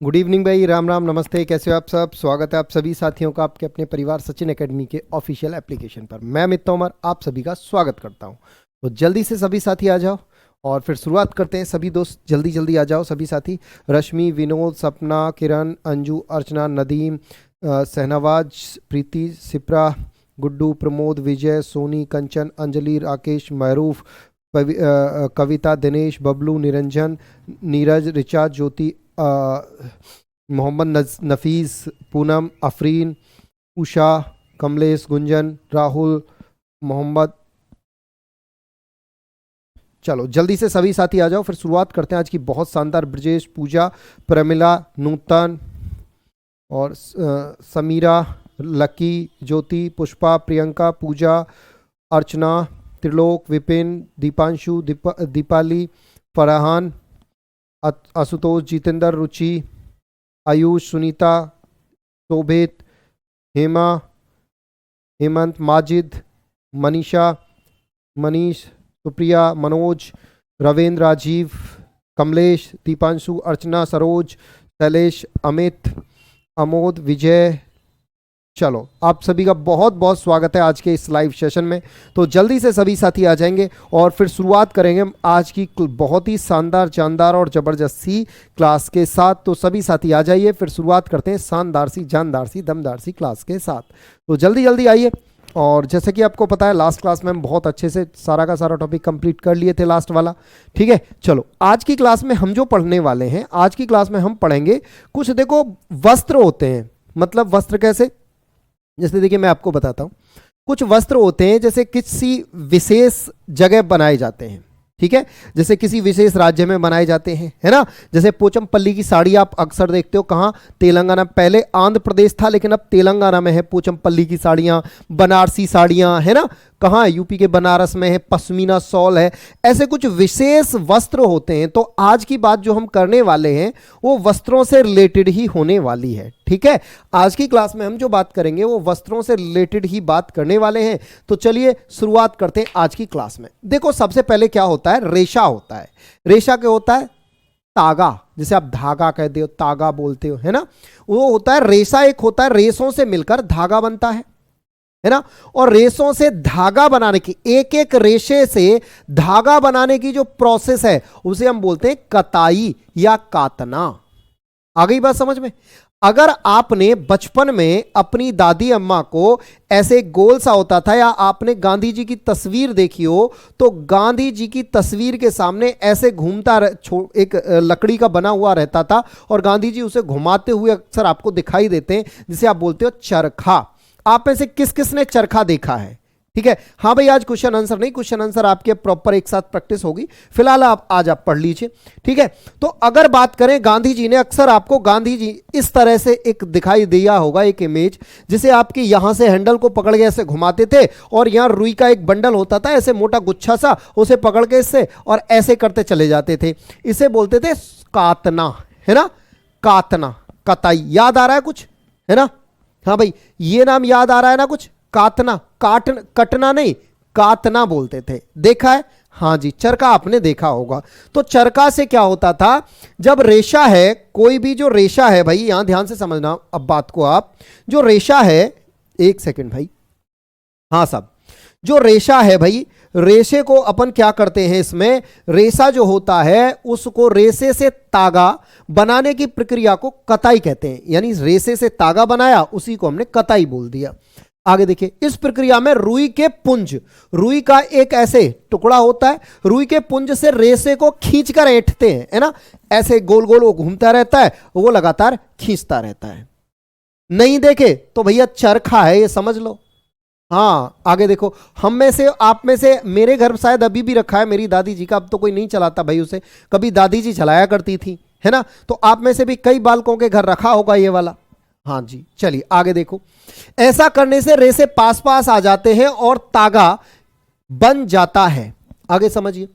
Good evening भाई, राम राम, नमस्ते। कैसे हो आप सब? स्वागत है आप सभी साथियों का आपके अपने परिवार सचिन एकेडमी के ऑफिशियल एप्लीकेशन पर। मैं अमित तोमर आप सभी का स्वागत करता हूं। तो जल्दी से सभी साथी आ जाओ और फिर शुरुआत करते हैं। सभी दोस्त जल्दी जल्दी आ जाओ सभी साथी। रश्मि, विनोद, सपना, किरण, अंजू, अर्चना, नदीम, शहनवाज, प्रीति, सिप्रा, गुड्डू, प्रमोद, विजय, सोनी, कंचन, अंजलि, राकेश, महरूफ, कविता, दिनेश, बबलू, निरंजन, नीरज, ऋचा, ज्योति, मोहम्मद नफीस, पूनम, अफरीन, उषा, कमलेश, गुंजन, राहुल, मोहम्मद। चलो जल्दी से सभी साथी आ जाओ, फिर शुरुआत करते हैं आज की बहुत शानदार। ब्रजेश, पूजा, प्रमिला, नूतन और समीरा, लकी, ज्योति, पुष्पा, प्रियंका, पूजा, अर्चना, त्रिलोक, विपिन, दीपांशु, दीपाली, फरहान, आशुतोष, जितेंद्र, रुचि, आयुष, सुनीता, शोभित, हेमा, हेमंत, माजिद, मनीषा, मनीष, सुप्रिया, मनोज, रविंद्र, राजीव, कमलेश, दीपांशु, अर्चना, सरोज, शैलेश, अमित, अमोद, विजय। चलो आप सभी का बहुत बहुत स्वागत है आज के इस लाइव सेशन में। तो जल्दी से सभी साथी आ जाएंगे और फिर शुरुआत करेंगे आज की बहुत ही शानदार, जानदार और ज़बरदस्ती क्लास के साथ। तो सभी साथी आ जाइए, फिर शुरुआत करते हैं शानदार सी, जानदार सी, दमदार सी क्लास के साथ। तो जल्दी जल्दी आइए। और जैसे कि आपको पता है लास्ट क्लास में हम बहुत अच्छे से सारा का सारा टॉपिक कंप्लीट कर लिए थे, लास्ट वाला। ठीक है, चलो आज की क्लास में हम जो पढ़ने वाले हैं, आज की क्लास में हम पढ़ेंगे कुछ, देखो, वस्त्र होते हैं। मतलब वस्त्र कैसे, जैसे देखिए मैं आपको बताता हूं। कुछ वस्त्र होते हैं जैसे किसी विशेष जगह बनाए जाते हैं, ठीक है, जैसे किसी विशेष राज्य में बनाए जाते हैं, है ना। जैसे पोचमपल्ली की साड़ी आप अक्सर देखते हो कहाँ, तेलंगाना। पहले आंध्र प्रदेश था लेकिन अब तेलंगाना में है पोचमपल्ली की साड़ियाँ, बनारसी साड़ियाँ, है ना। कहाँ, यूपी के बनारस में है, पश्मीना शॉल है। ऐसे कुछ विशेष वस्त्र होते हैं। तो आज की बात जो हम करने वाले हैं वो वस्त्रों से रिलेटेड ही होने वाली है, ठीक है। आज की क्लास में हम जो बात करेंगे वो वस्त्रों से रिलेटेड ही बात करने वाले हैं। तो चलिए शुरुआत करते हैं आज की क्लास में। देखो सबसे पहले क्या होता है, रेशा होता है। रेशा क्या होता है, तागा, जिसे आप धागा कहते हो, तागा बोलते हो, है ना। वो होता है रेशा। एक होता है रेशों से मिलकर धागा बनता है ना। और रेशों से धागा बनाने की, एक एक रेशे से धागा बनाने की जो प्रोसेस है उसे हम बोलते हैं कताई या कातना। आ गई बात समझ में। अगर आपने बचपन में अपनी दादी अम्मा को ऐसे गोल सा होता था, या आपने गांधी जी की तस्वीर देखी हो, तो गांधी जी की तस्वीर के सामने ऐसे घूमता एक लकड़ी का बना हुआ रहता था और गांधी जी उसे घुमाते हुए अक्सर आपको दिखाई देते हैं, जिसे आप बोलते हो चरखा। आप में से किस किस ने चरखा देखा है? ठीक है, हाँ भाई, आज क्वेश्चन आंसर नहीं, क्वेश्चन आंसर आपके प्रॉपर एक साथ प्रैक्टिस होगी। फिलहाल आप आज आप पढ़ लीजिए, ठीक है। तो अगर बात करें गांधी जी ने, अक्सर आपको गांधी जी इस तरह से एक दिखाई दिया होगा, एक इमेज, जिसे आपके यहां से हैंडल को पकड़ के ऐसे घुमाते थे और यहां रुई का एक बंडल होता था, ऐसे मोटा गुच्छा सा, उसे पकड़ के इससे और ऐसे करते चले जाते थे। इसे बोलते थे कातना, है ना। कातना, कताई, याद आ रहा है कुछ, है ना। हाँ भाई, ये नाम याद आ रहा है ना कुछ। कातना, कटना नहीं, कातना बोलते थे, देखा है। हाँ जी, चरखा आपने देखा होगा। तो चरखा से क्या होता था, जब रेशा है, कोई भी जो रेशा है, भाई यहां ध्यान से समझना अब बात को आप, जो रेशा है, एक सेकंड भाई, हाँ साहब, जो रेशा है भाई, रेशे को अपन क्या करते हैं, इसमें रेशा जो होता है उसको, रेशे से तागा बनाने की प्रक्रिया को कताई कहते हैं। यानी रेशे से तागा बनाया, उसी को हमने कताई बोल दिया। आगे देखिए, इस प्रक्रिया में रुई के पुंज, रुई का एक ऐसे टुकड़ा होता है, रुई के पुंज से रेशे को खींचकर ऐंठते हैं, है ना। ऐसे गोल गोल वो घूमता रहता है, वो लगातार खींचता रहता है। नहीं देखे तो भैया चरखा है, ये समझ लो। हाँ, आगे देखो, हम में से, आप में से, मेरे घर शायद अभी भी रखा है मेरी दादी जी का, अब तो कोई नहीं चलाता भाई उसे, कभी दादी जी चलाया करती थी, है ना। तो आप में से भी कई बालकों के घर रखा होगा ये वाला। हाँ जी, चलिए आगे देखो। ऐसा करने से रेशे पास पास आ जाते हैं और तागा बन जाता है। आगे समझिए,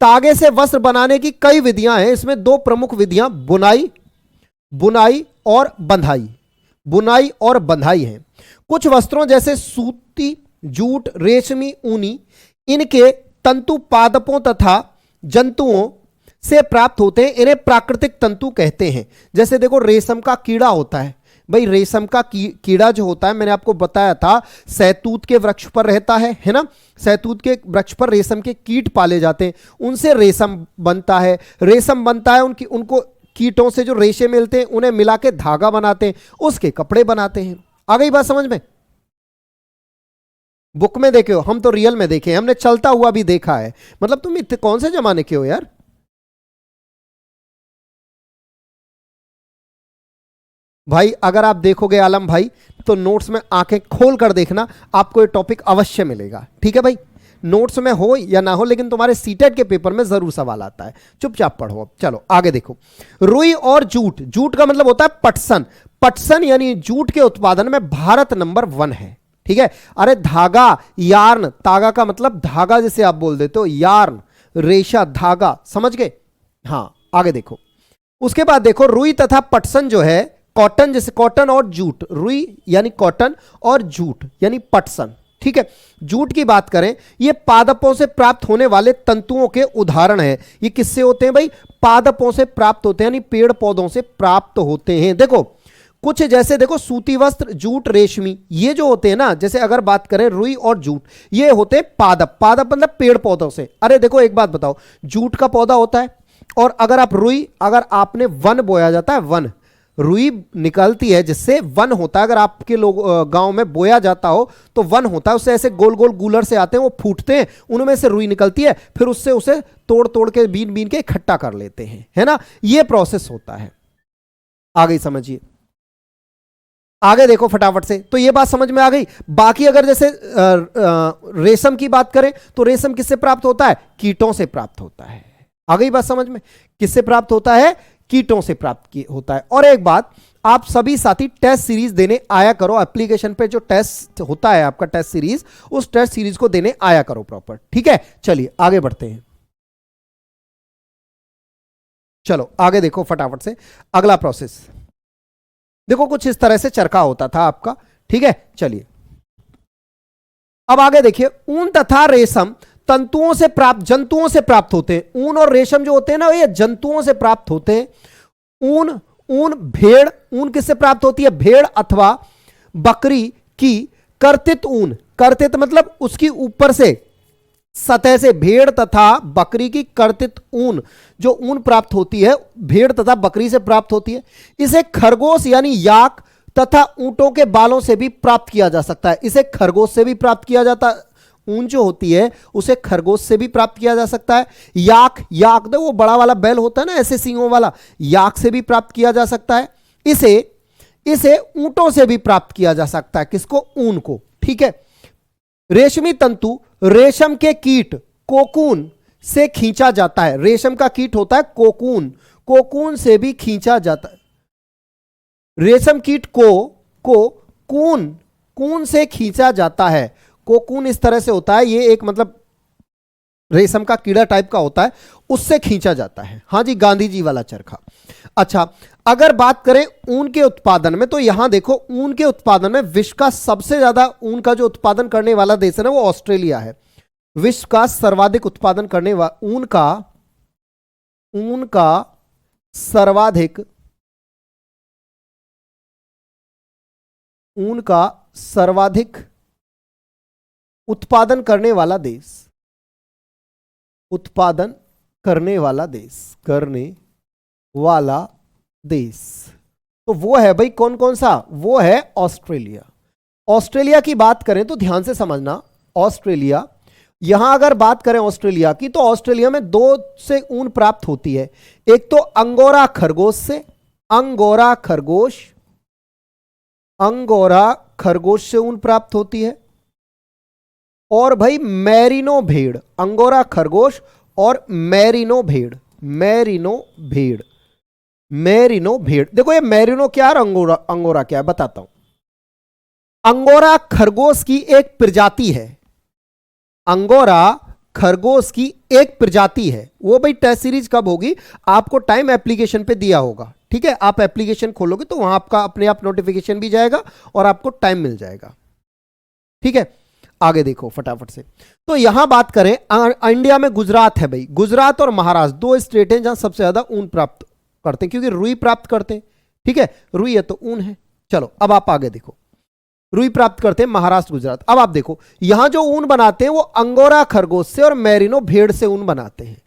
तागे से वस्त्र बनाने की कई विधियां हैं। इसमें दो प्रमुख विधियां बुनाई और बंधाई, बुनाई और बंधाई हैं। कुछ वस्त्रों जैसे सूती, जूट, रेशमी, ऊनी, इनके तंतु पादपों तथा जंतुओं से प्राप्त होते हैं इन्हें प्राकृतिक तंतु कहते हैं। जैसे देखो रेशम का कीड़ा होता है भाई, रेशम का कीड़ा जो होता है मैंने आपको बताया था सहतूत के वृक्ष पर रहता है ना, सहतूत के वृक्ष पर रेशम के कीट पाले जाते हैं, उनसे रेशम बनता है। रेशम बनता है उनको कीटों से जो रेशे मिलते हैं उन्हें मिला के धागा बनाते हैं, उसके कपड़े बनाते हैं। आ गई बात समझ में? बुक में देखे हो, हम तो रियल में देखे, हमने चलता हुआ भी देखा है। मतलब तुम कौन से जमाने के हो यार? भाई अगर आप देखोगे आलम भाई तो नोट्स में आंखें खोल कर देखना, आपको ये टॉपिक अवश्य मिलेगा। ठीक है भाई, नोट्स में हो या ना हो लेकिन तुम्हारे सीटेट के पेपर में जरूर सवाल आता है। चुपचाप पढ़ो। अब चलो आगे देखो। रुई और जूट, जूट का मतलब होता है पटसन। पटसन यानी जूट के उत्पादन में भारत नंबर 1 है। ठीक है। अरे धागा, यार्न, तागा का मतलब धागा जैसे आप बोल देते हो, यार्न रेशा धागा, समझ गए? हाँ आगे देखो। उसके बाद देखो रुई तथा पटसन जो है, कॉटन जैसे कॉटन और जूट, रुई यानी कॉटन और जूट यानी पटसन। ठीक है। जूट की बात करें, ये पादपों से प्राप्त होने वाले तंतुओं के उदाहरण है। ये किससे होते हैं भाई? पादपों से प्राप्त होते हैं, यानी पेड़ पौधों से प्राप्त होते हैं। देखो कुछ जैसे देखो सूती वस्त्र, जूट, रेशमी, ये जो होते हैं ना, जैसे अगर बात करें रुई और जूट, ये होते हैं पादप। पादप मतलब पेड़ पौधों से। अरे देखो एक बात बताओ, जूट का पौधा होता है और अगर आप रुई, अगर आपने वन बोया जाता है, वन रुई निकलती है जिससे वन होता है। अगर आपके लोग गांव में बोया जाता हो तो वन होता है, उससे ऐसे गोल गोल गूलर से आते हैं, वो फूटते हैं, उनमें से रुई निकलती है, फिर उससे उसे तोड़ तोड़ के बीन बीन के इकट्ठा कर लेते हैं, है ना। ये प्रोसेस होता है। आगे समझिए, आगे देखो फटाफट से। तो ये बात समझ में आ गई। बाकी अगर जैसे रेशम की बात करें तो रेशम किससे प्राप्त होता है? कीटों से प्राप्त होता है। आ गई बात समझ में? किससे प्राप्त होता है? कीटों से प्राप्त होता है। और एक बात, आप सभी साथी टेस्ट सीरीज देने आया करो। एप्लीकेशन पे जो टेस्ट होता है आपका टेस्ट सीरीज, उस टेस्ट सीरीज को देने आया करो प्रॉपर। ठीक है, चलिए आगे बढ़ते हैं। चलो आगे देखो फटाफट से। अगला प्रोसेस देखो, कुछ इस तरह से चरखा होता था आपका। ठीक है, चलिए अब आगे देखिए। ऊन तथा रेशम तंतुओं से प्राप्त, जंतुओं से प्राप्त होते हैं। ऊन और रेशम जो होते हैं ना, ये जंतुओं से प्राप्त होते हैं। ऊन भेड़, ऊन किससे प्राप्त होती है? भेड़ अथवा बकरी की कर्तित ऊन। कर्तित मतलब उसकी ऊपर से सतह से, भेड़ तथा बकरी की कर्तित ऊन, जो ऊन प्राप्त होती है भेड़ तथा बकरी से प्राप्त होती है। इसे खरगोश यानी याक तथा ऊंटों के बालों से भी प्राप्त किया जा सकता है। इसे खरगोश से भी प्राप्त किया जाता है। ऊन जो होती है उसे खरगोश से भी प्राप्त किया जा सकता है। याक, याक दे वो बड़ा वाला बैल होता है ना ऐसे सींगों वाला, याक से भी प्राप्त किया जा सकता है। इसे ऊंटों से भी प्राप्त किया जा सकता है। किसको? ऊन को। ठीक है। रेशमी तंतु रेशम के कीट कोकून से खींचा जाता है। रेशम का कीट होता है कोकून, कोकून से भी खींचा जाता है। रेशम कीट को कून से खींचा जाता है। कोकून इस तरह से होता है, ये एक मतलब रेशम का कीड़ा टाइप का होता है, उससे खींचा जाता है। हाँ जी, गांधी जी वाला चरखा। अच्छा, अगर बात करें ऊन के उत्पादन में, तो यहां देखो ऊन के उत्पादन में विश्व का सबसे ज्यादा ऊन का जो उत्पादन करने वाला देश है ना, वो ऑस्ट्रेलिया है। विश्व का सर्वाधिक उत्पादन करने वाला ऊन का सर्वाधिक उत्पादन करने वाला देश तो वो है भाई कौन कौन सा? वो है ऑस्ट्रेलिया। ऑस्ट्रेलिया की बात करें तो ध्यान से समझना, ऑस्ट्रेलिया, यहां अगर बात करें ऑस्ट्रेलिया की, तो ऑस्ट्रेलिया में 2 से ऊन प्राप्त होती है। एक तो अंगोरा खरगोश से, अंगोरा खरगोश से ऊन प्राप्त होती है। और भाई मैरिनो भेड़, अंगोरा खरगोश और मैरिनो भेड़। देखो ये मैरिनो क्या है, अंगोरा क्या है, बताता हूं। अंगोरा खरगोश की एक प्रजाति है। अंगोरा खरगोश की एक प्रजाति है। वो भाई टेस्ट सीरीज कब होगी आपको टाइम एप्लीकेशन पे दिया होगा। ठीक है, आप एप्लीकेशन खोलोगे तो वहां आपका अपने आप नोटिफिकेशन भी जाएगा और आपको टाइम मिल जाएगा। ठीक है, आगे देखो फटाफट से। तो यहां बात करें, इंडिया में गुजरात है भाई, गुजरात और महाराष्ट्र दो स्टेट हैं जहां सबसे ज्यादा ऊन प्राप्त करते हैं, क्योंकि रुई प्राप्त करते हैं। ठीक है, रुई है तो ऊन है। चलो अब आप आगे देखो, रुई प्राप्त करते हैं महाराष्ट्र गुजरात। अब आप देखो यहां जो ऊन बनाते हैं वो अंगोरा खरगोश से और मैरिनो भेड़ से ऊन बनाते हैं।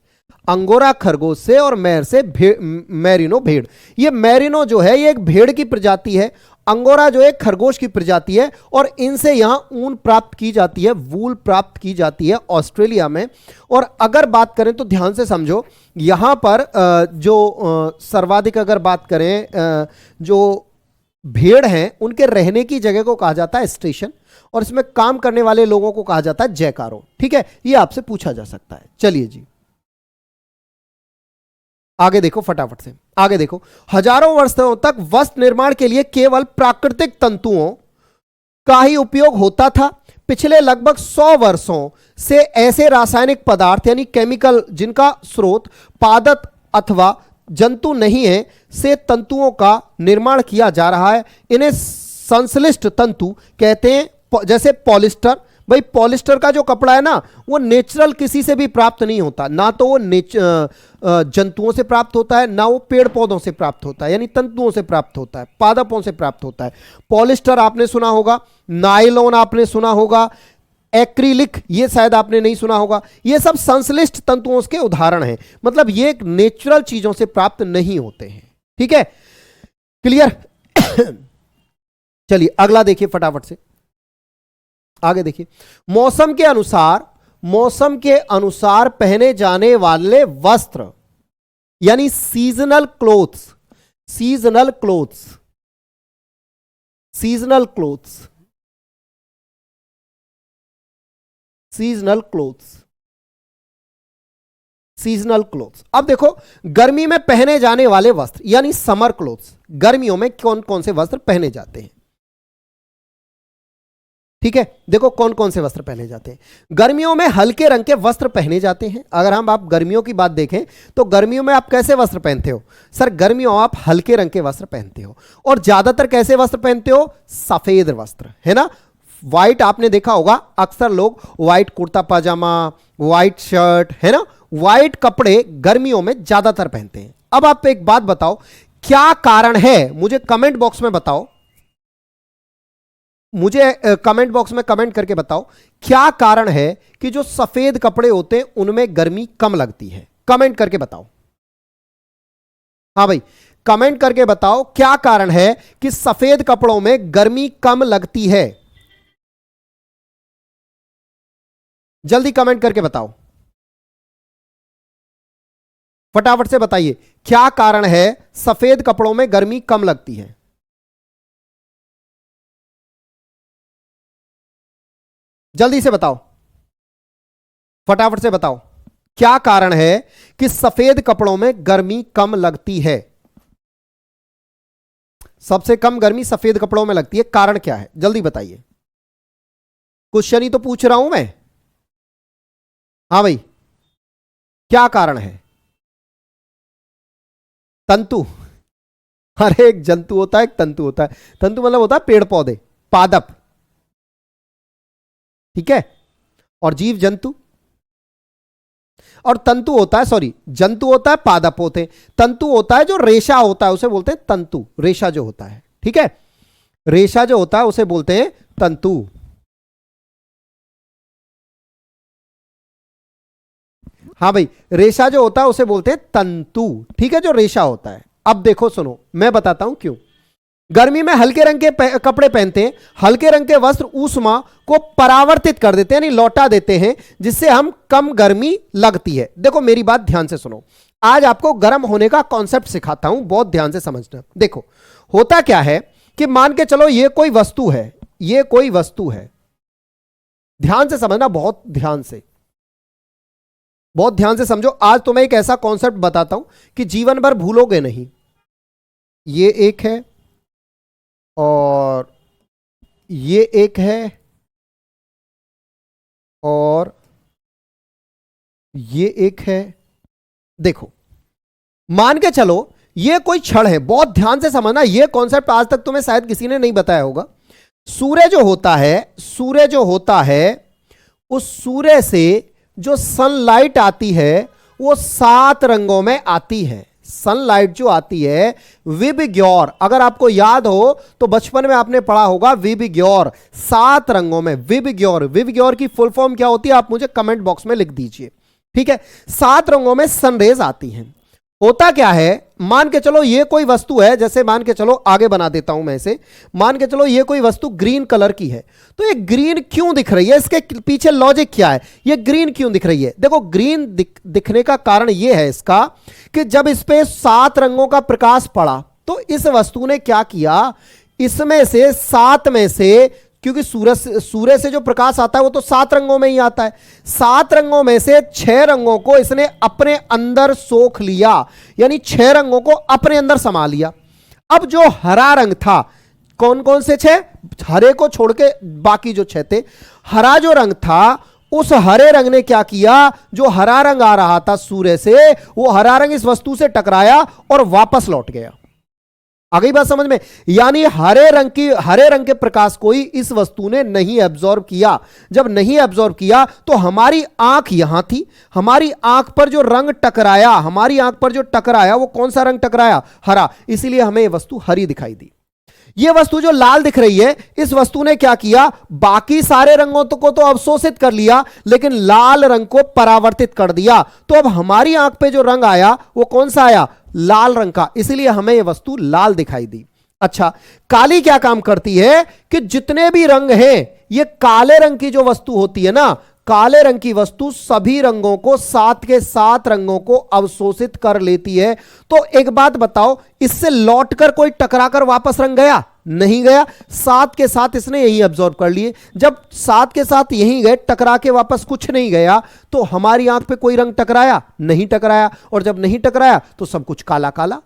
अंगोरा खरगोश से और मैरिनो भेड़। ये मैरिनो जो है ये एक भेड़ की प्रजाति है, अंगोरा जो एक खरगोश की प्रजाति है, और इनसे यहां ऊन प्राप्त की जाती है, वूल प्राप्त की जाती है ऑस्ट्रेलिया में। और अगर बात करें तो ध्यान से समझो, यहां पर जो सर्वाधिक अगर बात करें, जो भेड़ हैं उनके रहने की जगह को कहा जाता है स्टेशन, और इसमें काम करने वाले लोगों को कहा जाता है जयकारो। ठीक है, ये आपसे पूछा जा सकता है। चलिए जी आगे देखो फटाफट से, आगे देखो। हजारों वर्षों तक वस्त्र निर्माण के लिए केवल प्राकृतिक तंतुओं का ही उपयोग होता था। पिछले लगभग 100 वर्षों से ऐसे रासायनिक पदार्थ यानी केमिकल जिनका स्रोत पादप अथवा जंतु नहीं है से तंतुओं का निर्माण किया जा रहा है। इन्हें संश्लिष्ट तंतु कहते हैं। जैसे पॉलिस्टर, भाई पॉलिस्टर का जो कपड़ा है ना वो नेचुरल किसी से भी प्राप्त नहीं होता, ना तो वो जंतुओं से प्राप्त होता है, ना वो पेड़ पौधों से प्राप्त होता है, यानी तंतुओं से प्राप्त होता है, पादपों से प्राप्त होता है। पॉलिस्टर आपने सुना होगा, नायलॉन आपने सुना होगा, एक्रिलिक ये शायद आपने नहीं सुना होगा। ये सब संश्लिष्ट तंतुओं के उदाहरण हैं, मतलब ये एक नेचुरल चीजों से प्राप्त नहीं होते हैं। ठीक है, क्लियर? चलिए अगला देखिए फटाफट से, आगे देखिए। मौसम के अनुसार पहने जाने वाले वस्त्र यानी seasonal clothes, seasonal clothes, seasonal clothes, seasonal clothes, seasonal clothes. अब देखो गर्मी में पहने जाने वाले वस्त्र यानी समर क्लोथ्स, गर्मियों में कौन कौन से वस्त्र पहने जाते हैं। ठीक है, देखो कौन कौन से वस्त्र पहने जाते हैं। गर्मियों में हल्के रंग के वस्त्र पहने जाते हैं। अगर हम आप गर्मियों की बात देखें तो गर्मियों में आप कैसे वस्त्र पहनते हो? सर गर्मियों आप हल्के रंग के वस्त्र पहनते हो, और ज्यादातर कैसे वस्त्र पहनते हो? सफेद वस्त्र, है ना। व्हाइट आपने देखा होगा, अक्सर लोग व्हाइट कुर्ता पाजामा, व्हाइट शर्ट, है ना, व्हाइट कपड़े गर्मियों में ज्यादातर पहनते हैं। अब आप एक बात बताओ, क्या कारण है? मुझे कमेंट बॉक्स में बताओ, मुझे कमेंट बॉक्स में कमेंट करके बताओ क्या कारण है कि जो सफेद कपड़े होते हैं उनमें गर्मी कम लगती है। कमेंट करके बताओ। हाँ भाई, कमेंट करके बताओ क्या कारण है कि सफेद कपड़ों में गर्मी कम लगती है। जल्दी कमेंट करके बताओ, फटाफट से बताइए क्या कारण है सफेद कपड़ों में गर्मी कम लगती है। जल्दी से बताओ, फटाफट से बताओ क्या कारण है कि सफेद कपड़ों में गर्मी कम लगती है। सबसे कम गर्मी सफेद कपड़ों में लगती है, कारण क्या है? जल्दी बताइए, क्वेश्चन ही तो पूछ रहा हूं मैं। हाँ भाई, क्या कारण है? तंतु। अरे एक जंतु होता है, एक तंतु होता है। तंतु मतलब होता है पेड़ पौधे, पादप, ठीक है, और जीव जंतु। और तंतु होता है, सॉरी, जंतु होता है, पादप होते हैं। तंतु होता है जो रेशा होता है उसे बोलते हैं तंतु, रेशा जो होता है, ठीक है, रेशा जो होता है उसे बोलते हैं तंतु। हाँ भाई, रेशा जो होता है उसे बोलते हैं तंतु, ठीक है, जो रेशा होता है। अब देखो सुनो, मैं बताता हूं क्यों। गर्मी में हल्के रंग के कपड़े पहनते हैं। हल्के रंग के वस्त्र ऊष्मा को परावर्तित कर देते हैं, यानी लौटा देते हैं, जिससे हम कम गर्मी लगती है। देखो मेरी बात ध्यान से सुनो, आज आपको गर्म होने का कॉन्सेप्ट सिखाता हूं, बहुत ध्यान से समझना। देखो होता क्या है कि मान के चलो ये कोई वस्तु है, ये कोई वस्तु है, ध्यान से समझना, बहुत ध्यान से, बहुत ध्यान से समझो। आज तो मैं एक ऐसा कॉन्सेप्ट बताता हूं कि जीवन भर भूलोगे नहीं। ये एक है और ये एक है और ये एक है। देखो मान के चलो ये कोई छड़ है, बहुत ध्यान से समझना, ये कॉन्सेप्ट आज तक तुम्हें शायद किसी ने नहीं बताया होगा। सूर्य जो होता है, सूर्य जो होता है उस सूर्य से जो सनलाइट आती है वो 7 रंगों में आती है। सनलाइट जो आती है विबग्योर, अगर आपको याद हो तो बचपन में आपने पढ़ा होगा विबग्योर, 7 रंगों में विबग्योर। विबग्योर की फुल फॉर्म क्या होती है आप मुझे कमेंट बॉक्स में लिख दीजिए, ठीक है। 7 रंगों में सनरेज आती हैं। होता क्या है, मान के चलो ये कोई वस्तु है, जैसे मान के चलो आगे बना देता हूं मैं इसे, मान के चलो ये कोई वस्तु ग्रीन कलर की है, तो ये ग्रीन क्यों दिख रही है, इसके पीछे लॉजिक क्या है, ये ग्रीन क्यों दिख रही है। देखो ग्रीन दिखने का कारण ये है इसका कि जब इस पे 7 रंगों का प्रकाश पड़ा तो इस वस्तु ने क्या किया, इसमें से 7 में से, क्योंकि सूर्य से जो प्रकाश आता है वो तो 7 रंगों में ही आता है, 7 रंगों में से 6 रंगों को इसने अपने अंदर सोख लिया, यानी 6 रंगों को अपने अंदर समा लिया। अब जो हरा रंग था, कौन कौन से 6, हरे को छोड़ के बाकी जो 6 थे, हरा जो रंग था उस हरे रंग ने क्या किया, जो हरा रंग आ रहा था सूर्य से, वो हरा रंग इस वस्तु से टकराया और वापस लौट गया। आ गई बात समझ में, यानी हरे रंग के प्रकाश को ही इस वस्तु ने नहीं एब्जॉर्ब किया। जब नहीं एब्जॉर्ब किया तो हमारी आंख यहां थी, हमारी आंख पर जो रंग टकराया, हमारी आंख पर जो टकराया वो कौन सा रंग टकराया, हरा, इसीलिए हमें ये वस्तु हरी दिखाई दी। ये वस्तु जो लाल दिख रही है, इस वस्तु ने क्या किया, बाकी सारे रंगों को तो अवशोषित कर लिया लेकिन लाल रंग को परावर्तित कर दिया। तो अब हमारी आंख पे जो रंग आया वो कौन सा आया, लाल रंग का, इसलिए हमें यह वस्तु लाल दिखाई दी। अच्छा, काली क्या काम करती है कि जितने भी रंग हैं, ये काले रंग की जो वस्तु होती है ना, काले रंग की वस्तु सभी रंगों को, 7 के 7 रंगों को अवशोषित कर लेती है। तो एक बात बताओ, इससे लौटकर कोई टकराकर वापस रंग गया, नहीं गया, 7 के 7 इसने यही अब्सॉर्ब कर लिए। जब 7 के 7 यही गए, टकरा के वापस कुछ नहीं गया, तो हमारी आंख पे कोई रंग टकराया, नहीं टकराया, और जब नहीं टकराया तो सब कुछ काला काला।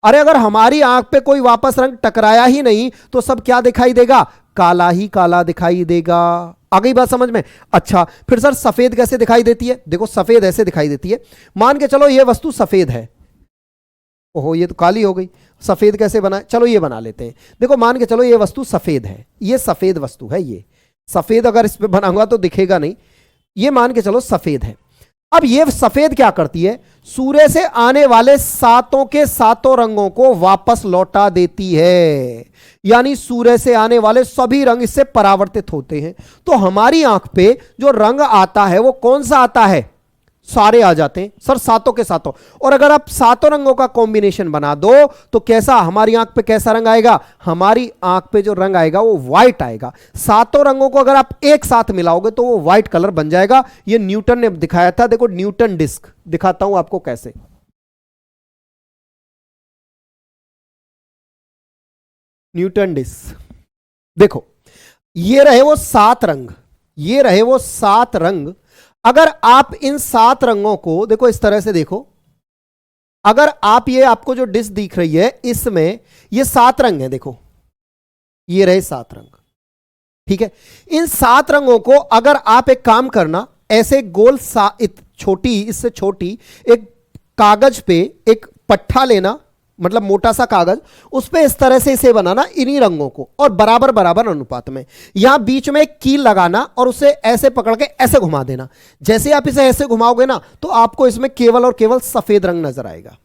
अरे अगर हमारी आंख पे कोई वापस रंग टकराया ही नहीं तो सब क्या दिखाई देगा, काला ही काला दिखाई देगा। आ गई बात समझ में। अच्छा, फिर सर सफेद कैसे दिखाई देती है, देखो सफेद ऐसे दिखाई देती है, मान के चलो ये वस्तु सफेद है, ओहो ये तो काली हो गई, सफेद कैसे बना, चलो ये बना लेते हैं। देखो मान के चलो ये वस्तु सफेद है, ये सफेद वस्तु है, ये सफेद अगर इस पे बनाऊंगा तो दिखेगा नहीं, ये मान के चलो सफेद है। अब ये सफेद क्या करती है, सूर्य से आने वाले 7 के 7 रंगों को वापस लौटा देती है, यानी सूर्य से आने वाले सभी रंग इससे परावर्तित होते हैं। तो हमारी आंख पे जो रंग आता है वो कौन सा आता है, सारे आ जाते हैं सर, 7 के 7। और अगर आप 7 रंगों का कॉम्बिनेशन बना दो तो कैसा, हमारी आंख पे कैसा रंग आएगा, हमारी आंख पे जो रंग आएगा वो व्हाइट आएगा। 7 रंगों को अगर आप एक साथ मिलाओगे तो वो व्हाइट कलर बन जाएगा। ये न्यूटन ने दिखाया था, देखो न्यूटन डिस्क दिखाता हूं आपको कैसे। न्यूटन डिस्क देखो, ये रहे वो 7 रंग, ये रहे वो 7 रंग। अगर आप इन 7 रंगों को देखो, इस तरह से देखो, अगर आप ये आपको जो डिस्क दिख रही है इसमें ये 7 रंग हैं, देखो ये रहे 7 रंग, ठीक है। इन 7 रंगों को अगर आप एक काम करना, ऐसे गोल छोटी, इससे छोटी एक कागज पे एक पट्टा लेना, मतलब मोटा सा कागज, उस पे इस तरह से इसे बनाना, इन्हीं रंगों को, और बराबर बराबर अनुपात में, यहां बीच में एक कील लगाना और उसे ऐसे पकड़ के ऐसे घुमा देना। जैसे आप इसे ऐसे घुमाओगे ना तो आपको इसमें केवल और केवल सफेद रंग नजर आएगा।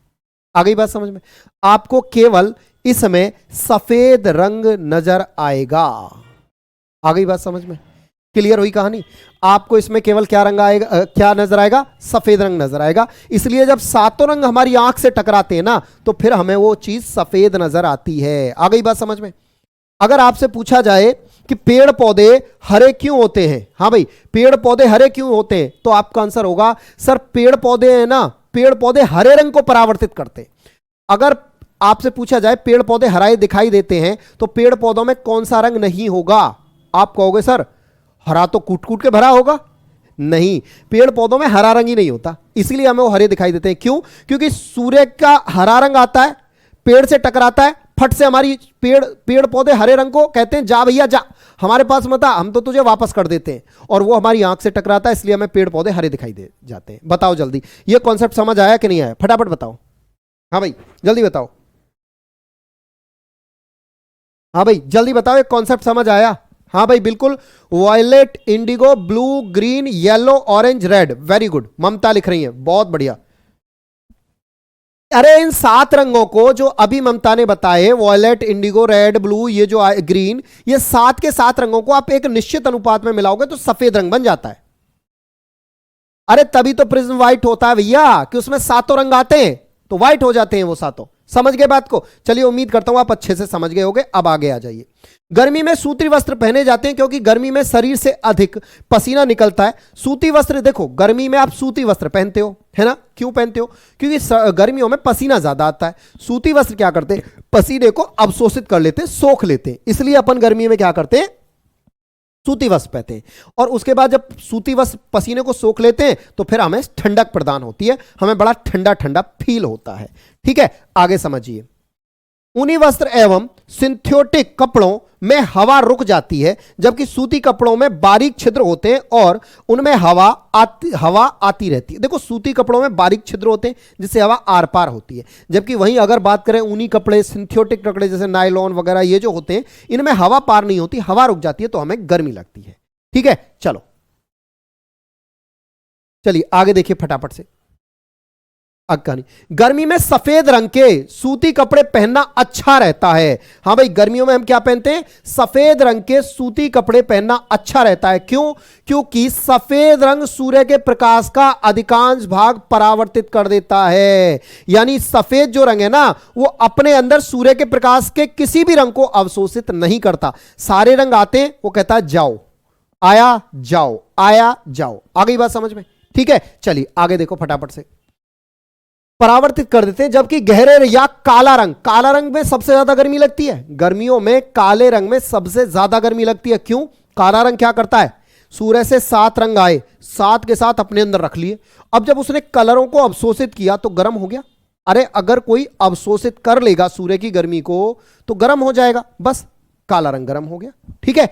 आ गई बात समझ में, आपको केवल इसमें सफेद रंग नजर आएगा। आ गई बात समझ में, क्लियर हुई कहानी। आपको इसमें केवल क्या रंग आएगा, क्या नजर आएगा, सफेद रंग नजर आएगा। इसलिए जब 7 रंग हमारी आंख से टकराते हैं ना तो फिर हमें वो चीज सफेद नजर आती है। आ गई बात समझ में। अगर आपसे पूछा जाए कि पेड़ पौधे हरे क्यों होते हैं, हाँ भाई पेड़ पौधे हरे क्यों होते हैं, तो आपका आंसर होगा सर पेड़ पौधे हैं ना, पेड़ पौधे हरे रंग को परावर्तित करते। अगर आपसे पूछा जाए पेड़ पौधे हराए दिखाई देते हैं तो पेड़ पौधों में कौन सा रंग नहीं होगा, आप कहोगे सर हरा तो कूट कूट के भरा होगा, नहीं, पेड़ पौधों में हरा रंग ही नहीं होता, इसीलिए हमें वो हरे दिखाई देते हैं। क्यों, क्योंकि सूर्य का हरा रंग आता है, पेड़ से टकराता है, फट से हमारी पेड़ पौधे हरे रंग को कहते हैं जा भैया जा, हमारे पास मत आ, हम तो तुझे वापस कर देते हैं, और वो हमारी आंख से टकराता है, इसलिए हमें पेड़ पौधे हरे दिखाई दे जाते हैं। बताओ जल्दी, ये कॉन्सेप्ट समझ आया कि नहीं आया, फटाफट बताओ। हाँ भाई जल्दी बताओ, हाँ भाई जल्दी बताओ, ये कॉन्सेप्ट समझ आया, हाँ भाई बिल्कुल, violet, indigo, blue, green, yellow, orange, red. Very good, Mamata लिख रही है, बहुत बढ़िया। अरे इन 7 रंगों को जो अभी ममता ने बताए, वॉयलेट, इंडिगो, रेड, ब्लू, ये जो ग्रीन, ये 7 के 7 रंगों को आप एक निश्चित अनुपात में मिलाओगे तो सफेद रंग बन जाता है। अरे तभी तो प्रिज्म व्हाइट होता है भैया, कि उसमें 7 रंग आते हैं तो व्हाइट हो जाते हैं वो 7। समझ गए बात को? चलिए उम्मीद करता हूं आप अच्छे से समझ गए होंगे। अब आगे आ जाइए। गर्मी में सूती वस्त्र पहने जाते हैं क्योंकि गर्मी में शरीर से अधिक पसीना निकलता है। सूती वस्त्र, देखो गर्मी में आप सूती वस्त्र पहनते हो, है ना? क्यों पहनते हो? क्योंकि गर्मियों में पसीना ज्यादा आता है। सूती वस्त्र क्या करते हैं? पसीने को अवशोषित कर लेते हैं, सोख लेते हैं। इसलिए अपन गर्मी में क्या करते हैं? सूती वस्त्र पहनते हैं। और उसके बाद जब सूती वस्त्र पसीने को सोख लेते हैं तो फिर हमें ठंडक प्रदान होती है, हमें बड़ा ठंडा ठंडा फील होता है। ठीक है, आगे समझिए। ऊनी वस्त्र एवं सिंथेटिक कपड़ों में हवा रुक जाती है, जबकि सूती कपड़ों में बारीक छिद्र होते हैं और उनमें हवा आती रहती है। देखो सूती कपड़ों में बारीक छिद्र होते हैं जिससे हवा आर पार होती है, जबकि वहीं अगर बात करें ऊनी कपड़े, सिंथेटिक कपड़े जैसे नायलॉन वगैरह ये जो होते हैं, इनमें हवा पार नहीं होती, हवा रुक जाती है तो हमें गर्मी लगती है। ठीक है, चलो चलिए आगे देखिए फटाफट से कहानी। गर्मी में सफेद रंग के सूती कपड़े पहनना अच्छा रहता है। हां भाई, गर्मियों में हम क्या पहनते हैं? सफेद रंग के सूती कपड़े पहनना अच्छा रहता है। क्यों? क्योंकि सफेद रंग सूर्य के प्रकाश का अधिकांश भाग परावर्तित कर देता है। यानी सफेद जो रंग है ना, वो अपने अंदर सूर्य के प्रकाश के किसी भी रंग को अवशोषित नहीं करता। सारे रंग आते हैं, वो कहता है जाओ, आया जाओ, आया जाओ। आ गई बात समझ में? ठीक है, चलिए आगे देखो फटाफट से। परावर्तित कर देते हैं, जबकि गहरे या काला रंग में सबसे ज्यादा गर्मी लगती है। गर्मियों में काले रंग में सबसे ज्यादा गर्मी लगती है। क्यों? काला रंग क्या करता है? सूर्य से 7 रंग आए, 7 के साथ अपने अंदर रख लिए। अब जब उसने कलरों को अवशोषित किया तो गर्म हो गया। अरे अगर कोई अवशोषित कर लेगा सूर्य की गर्मी को तो गर्म हो जाएगा, बस काला रंग गर्म हो गया। ठीक है,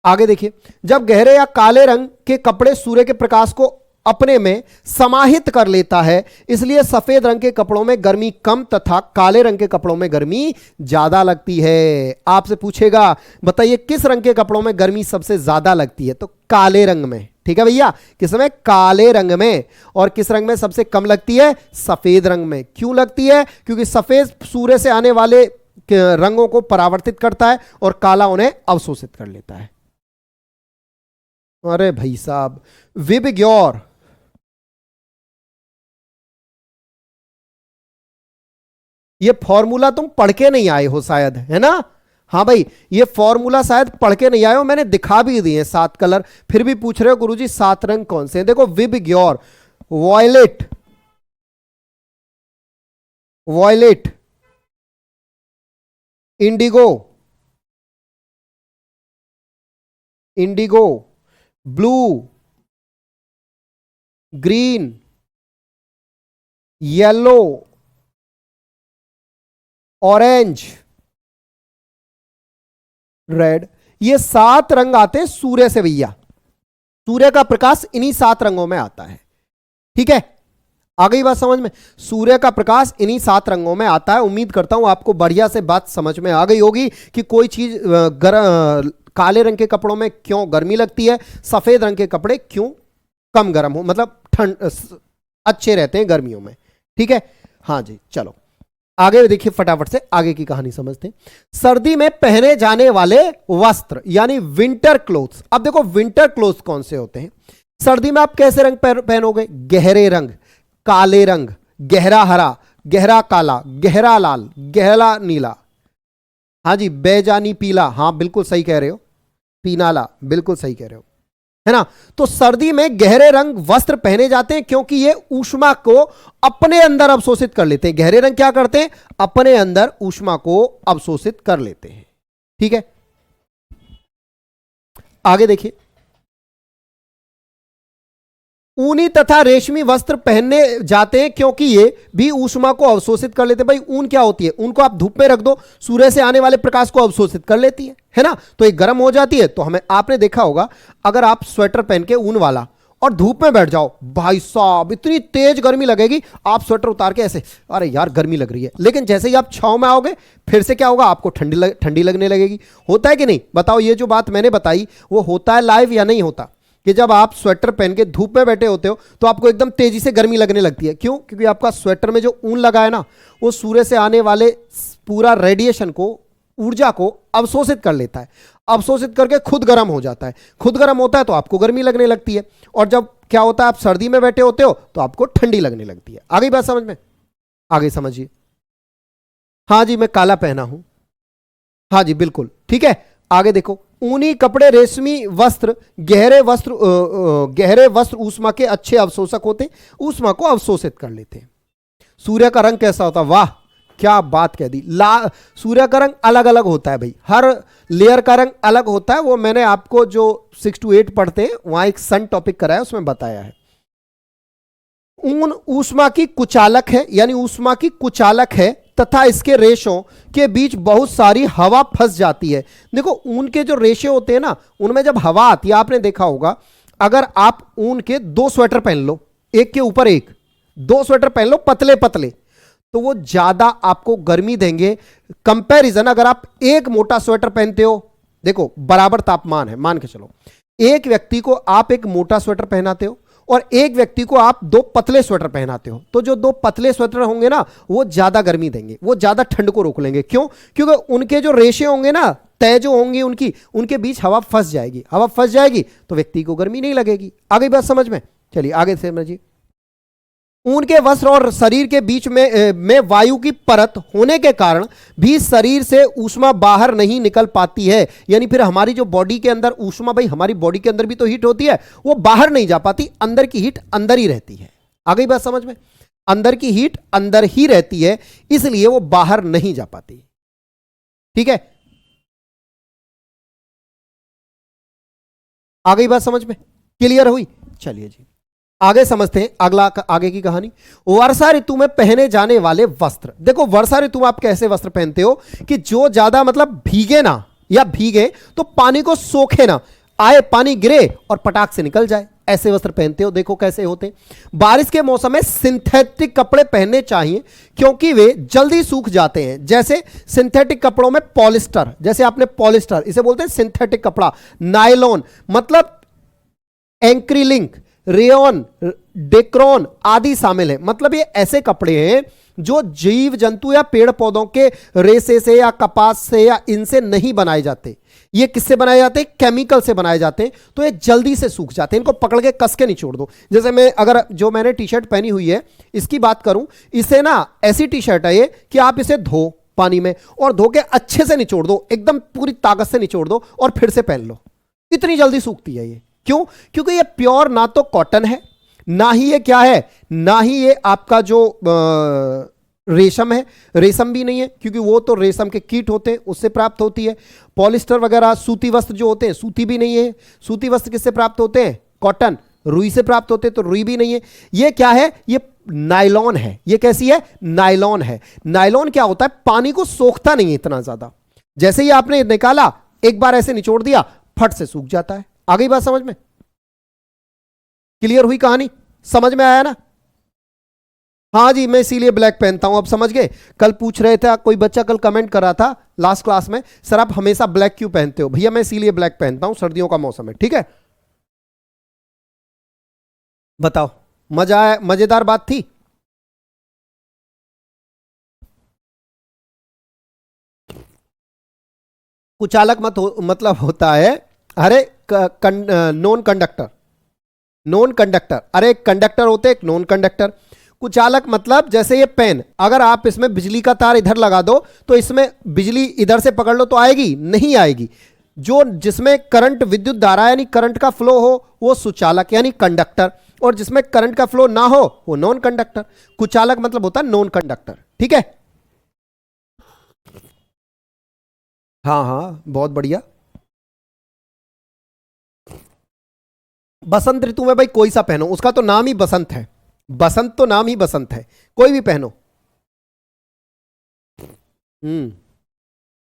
आगे देखिए। जब गहरे या काले रंग के कपड़े सूर्य के प्रकाश को अपने में समाहित कर लेता है, इसलिए सफेद रंग के कपड़ों में गर्मी कम तथा काले रंग के कपड़ों में गर्मी ज्यादा लगती है। आपसे पूछेगा बताइए किस रंग के कपड़ों में गर्मी सबसे ज्यादा लगती है? तो काले रंग में। ठीक है भैया, किस में? काले रंग में। और किस रंग में सबसे कम लगती है? सफेद रंग में। क्यों लगती है? क्योंकि सफेद सूर्य से आने वाले रंगों को परावर्तित करता है और काला उन्हें अवशोषित कर लेता है। अरे भाई साहब, विबग्योर, ये फॉर्मूला तुम पढ़ के नहीं आए हो शायद, है ना? हाँ भाई, ये फॉर्मूला शायद पढ़ के नहीं आए हो, मैंने दिखा भी दिए 7 कलर, फिर भी पूछ रहे हो गुरुजी 7 रंग कौन से हैं? देखो VIBGYOR, violet, indigo, blue, green, yellow, orange, red. ये 7 रंग आते हैं सूर्य से भैया। सूर्य का प्रकाश इन्हीं 7 रंगों में आता है। ठीक है, आ गई बात समझ में? सूर्य का प्रकाश इन्हीं 7 रंगों में आता है। उम्मीद करता हूं आपको बढ़िया से बात समझ में आ गई होगी कि कोई चीज काले रंग के कपड़ों में क्यों गर्मी लगती है, सफेद रंग के कपड़े क्यों कम गर्म हो, मतलब ठंड अच्छे रहते हैं गर्मियों में। ठीक है, हाँ जी, चलो आगे देखिए फटाफट से आगे की कहानी समझते हैं। सर्दी में पहने जाने वाले वस्त्र यानी विंटर क्लोथ्स। अब देखो विंटर क्लोथ्स कौन से होते हैं? सर्दी में आप कैसे रंग पहनोगे? गहरे रंग, काले रंग, गहरा हरा, गहरा काला, गहरा लाल, गहरा नीला। हाँ जी, बेजानी पीला, हाँ बिल्कुल सही कह रहे हो, पीनाला, बिल्कुल सही कह रहे हो, है ना? तो सर्दी में गहरे रंग वस्त्र पहने जाते हैं क्योंकि ये ऊष्मा को अपने अंदर अवशोषित कर लेते हैं। गहरे रंग क्या करते हैं? अपने अंदर ऊष्मा को अवशोषित कर लेते हैं। ठीक है, आगे देखिए। ऊनी तथा रेशमी वस्त्र पहनने जाते हैं क्योंकि ये भी ऊष्मा को अवशोषित कर लेते हैं। भाई ऊन क्या होती है? ऊन को आप धूप में रख दो, सूर्य से आने वाले प्रकाश को अवशोषित कर लेती है ना? तो ये गर्म हो जाती है। तो हमें, आपने देखा होगा अगर आप स्वेटर पहन के ऊन वाला और धूप में बैठ जाओ, भाई साहब इतनी तेज गर्मी लगेगी, आप स्वेटर उतार के ऐसे, अरे यार गर्मी लग रही है, लेकिन जैसे ही आप छांव में आओगे फिर से क्या होगा, आपको ठंडी लगने लगेगी। होता है कि नहीं बताओ, ये जो बात मैंने बताई वो होता है लाइव या नहीं होता, कि जब आप स्वेटर पहन के धूप में बैठे होते हो तो आपको एकदम तेजी से गर्मी लगने लगती है। क्यों? क्योंकि आपका स्वेटर में जो ऊन लगा है ना, वो सूर्य से आने वाले पूरा रेडिएशन को, ऊर्जा को अवशोषित कर लेता है, अवशोषित करके खुद गर्म हो जाता है, खुद गर्म होता है तो आपको गर्मी लगने लगती है। और जब क्या होता है, आप सर्दी में बैठे होते हो तो आपको ठंडी लगने लगती है। आगे बात समझ में? आगे समझिए। हाँ जी, मैं काला पहना हूं, हाँ जी बिल्कुल ठीक है। आगे देखो, ऊनी कपड़े, रेशमी वस्त्र, गहरे वस्त्र ऊष्मा के अच्छे अवशोषक होते, ऊष्मा को अवशोषित कर लेते हैं। सूर्य का रंग कैसा होता है? वाह क्या बात कह दी। सूर्य का रंग अलग अलग होता है भाई, हर लेयर का रंग अलग होता है। वो मैंने आपको जो 6 to 8 पढ़ते हैं वहां एक सन टॉपिक कराया, उसमें बताया है। ऊन ऊष्मा की कुचालक है, यानी ऊष्मा की कुचालक है, तथा इसके रेशों के बीच बहुत सारी हवा फंस जाती है। देखो ऊन के जो रेशे होते हैं ना, उनमें जब हवा आती है, आपने देखा होगा, अगर आप ऊन के 2 स्वेटर पहन लो, एक के ऊपर एक, 2 स्वेटर पहन लो पतले पतले, तो वो ज्यादा आपको गर्मी देंगे। कंपैरिजन अगर आप एक मोटा स्वेटर पहनते हो, देखो बराबर तापमान है, मान के चलो एक व्यक्ति को आप एक मोटा स्वेटर पहनाते हो और एक व्यक्ति को आप 2 पतले स्वेटर पहनाते हो, तो जो 2 पतले स्वेटर होंगे ना, वो ज्यादा गर्मी देंगे, वो ज्यादा ठंड को रोक लेंगे। क्यों? क्योंकि उनके जो रेशे होंगे ना, तय जो होंगी उनकी, उनके बीच हवा फंस जाएगी, हवा फंस जाएगी तो व्यक्ति को गर्मी नहीं लगेगी। आगे बात समझ में? चलिए आगे से समझिए। ऊन के वस्त्र और शरीर के बीच में वायु की परत होने के कारण भी शरीर से ऊष्मा बाहर नहीं निकल पाती है। यानी फिर हमारी जो बॉडी के अंदर ऊष्मा, भाई हमारी बॉडी के अंदर भी तो हीट होती है, वो बाहर नहीं जा पाती, अंदर की हीट अंदर ही रहती है। आ गई बात समझ में? अंदर की हीट अंदर ही रहती है, इसलिए वो बाहर नहीं जा पाती। ठीक है, आ गई बात समझ में? क्लियर हुई? चलिए जी आगे समझते हैं अगला, आगे की कहानी। वर्षा ऋतु में पहने जाने वाले वस्त्र। देखो वर्षा ऋतु में आप कैसे वस्त्र पहनते हो कि जो ज्यादा मतलब भीगे ना, या भीगे तो पानी को सोखे ना, आए पानी गिरे और पटाख से निकल जाए, ऐसे वस्त्र पहनते हो। देखो कैसे होते। बारिश के मौसम में सिंथेटिक कपड़े पहनने चाहिए क्योंकि वे जल्दी सूख जाते हैं। जैसे सिंथेटिक कपड़ों में पॉलिस्टर, जैसे आपने पॉलिस्टर, इसे बोलते हैं सिंथेटिक कपड़ा। नायलॉन मतलब एंक्रिलिंक, रेयन, डेक्रॉन आदि शामिल है। मतलब ये ऐसे कपड़े हैं जो जीव जंतु या पेड़ पौधों के रेशे से या कपास से या इनसे नहीं बनाए जाते। ये किससे बनाए जाते हैं? केमिकल से बनाए जाते हैं, तो ये जल्दी से सूख जाते हैं। इनको पकड़ के कस के निचोड़ दो। जैसे मैं अगर जो मैंने टी शर्ट पहनी हुई है इसकी बात करूं, इसे ना ऐसी टी शर्ट है ये कि आप इसे धो पानी में और धो के अच्छे से निचोड़ दो, एकदम पूरी ताकत से निचोड़ दो और फिर से पहन लो, इतनी जल्दी सूखती है ये। क्यों? क्योंकि ये प्योर ना तो कॉटन है, ना ही ये क्या है, ना ही ये आपका जो रेशम है, रेशम भी नहीं है क्योंकि वो तो रेशम के कीट होते हैं उससे प्राप्त होती है। पॉलिस्टर वगैरह सूती वस्त्र जो होते हैं, सूती भी नहीं है। सूती वस्त्र किससे प्राप्त होते हैं? कॉटन, रुई से प्राप्त होते हैं, तो रुई भी नहीं है। ये क्या है? ये नायलॉन है। ये कैसी है? नायलॉन है। नायलॉन क्या होता है? पानी को सोखता नहीं है इतना ज्यादा। जैसे ही आपने निकाला, एक बार ऐसे निचोड़ दिया, फट से सूख जाता है। आ गई बात समझ में? क्लियर हुई कहानी? समझ में आया ना? हाँ जी, मैं इसीलिए ब्लैक पहनता हूं। अब समझ गए? कल पूछ रहे थे कोई बच्चा, कल कमेंट कर रहा था लास्ट क्लास में, सर आप हमेशा ब्लैक क्यों पहनते हो? भैया मैं इसीलिए ब्लैक पहनता हूं, सर्दियों का मौसम है। ठीक है, बताओ मजा आया? मजेदार बात थी? कुचालक मतलब होता है, अरे नॉन कंडक्टर। नॉन कंडक्टर, अरे एक कंडक्टर होते एक नॉन कंडक्टर। कुचालक मतलब जैसे ये पेन, अगर आप इसमें बिजली का तार इधर लगा दो तो इसमें बिजली इधर से पकड़ लो तो आएगी? नहीं आएगी। जो जिसमें करंट, विद्युत धारा यानी करंट का फ्लो हो वो सुचालक यानी कंडक्टर, और जिसमें करंट का फ्लो ना हो वो नॉन कंडक्टर। कुचालक मतलब होता है नॉन कंडक्टर। ठीक है, हाँ हाँ बहुत बढ़िया। बसंत ऋतु में भाई कोई सा पहनो, उसका तो नाम ही बसंत है। बसंत तो नाम ही बसंत है, कोई भी पहनो।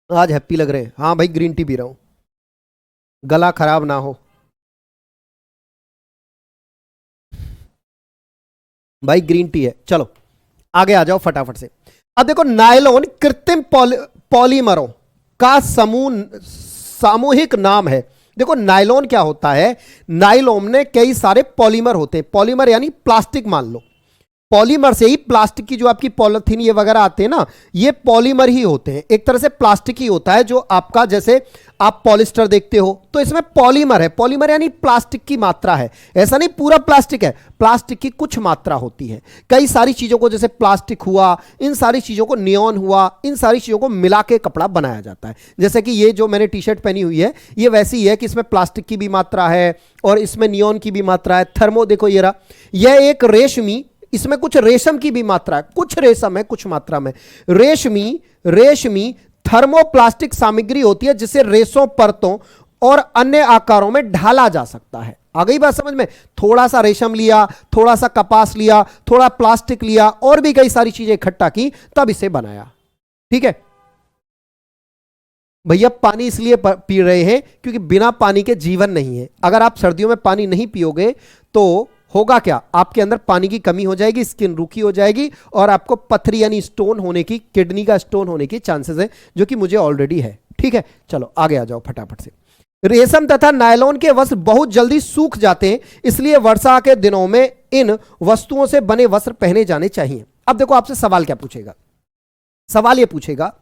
आज हैप्पी लग रहे हैं। हाँ भाई ग्रीन टी पी रहा हूं, गला खराब ना हो। भाई ग्रीन टी है। चलो आगे आ जाओ फटाफट से। अब देखो नायलॉन कृत्रिम पॉलीमरों का सामूहिक नाम है। देखो नायलॉन क्या होता है, नायलॉन में कई सारे पॉलीमर होते हैं। पॉलीमर यानी प्लास्टिक मान लो, पॉलीमर से ही प्लास्टिक की जो आपकी पॉलिथीन ये वगैरह आते हैं ना, ये पॉलीमर ही होते हैं, एक तरह से प्लास्टिक ही होता है। जो आपका जैसे आप पॉलिस्टर देखते हो तो इसमें पॉलीमर है, पॉलीमर यानी प्लास्टिक की मात्रा है। ऐसा नहीं पूरा प्लास्टिक है, प्लास्टिक की कुछ मात्रा होती है। कई सारी चीजों को, जैसे प्लास्टिक हुआ, इन सारी चीजों को, नियॉन हुआ, इन सारी चीजों को मिला के कपड़ा बनाया जाता है। जैसे कि ये जो मैंने टी शर्ट पहनी हुई है, ये वैसी ही है कि इसमें प्लास्टिक की भी मात्रा है और इसमें नियॉन की भी मात्रा है। थर्मो देखो ये रहा, यह एक रेशमी, इसमें कुछ रेशम की भी मात्रा है, कुछ रेशम है कुछ मात्रा में। रेशमी थर्मोप्लास्टिक सामग्री होती है जिसे रेशों, परतों और अन्य आकारों में ढाला जा सकता है। आ गई बात समझ में? थोड़ा सा रेशम लिया, थोड़ा सा कपास लिया, थोड़ा प्लास्टिक लिया और भी कई सारी चीजें इकट्ठा की, तब इसे बनाया। ठीक है भैया, पानी इसलिए पी रहे हैं क्योंकि बिना पानी के जीवन नहीं है। अगर आप सर्दियों में पानी नहीं पियोगे तो होगा क्या, आपके अंदर पानी की कमी हो जाएगी, स्किन रूखी हो जाएगी और आपको पथरी यानी स्टोन होने की, किडनी का स्टोन होने की चांसेस है, जो कि मुझे ऑलरेडी है। ठीक है, चलो आगे आ जाओ फटाफट से। रेशम तथा नायलॉन के वस्त्र बहुत जल्दी सूख जाते हैं, इसलिए वर्षा के दिनों में इन वस्तुओं से बने वस्त्र पहने जाने चाहिए। अब देखो आपसे सवाल क्या पूछेगा, सवाल यह पूछेगा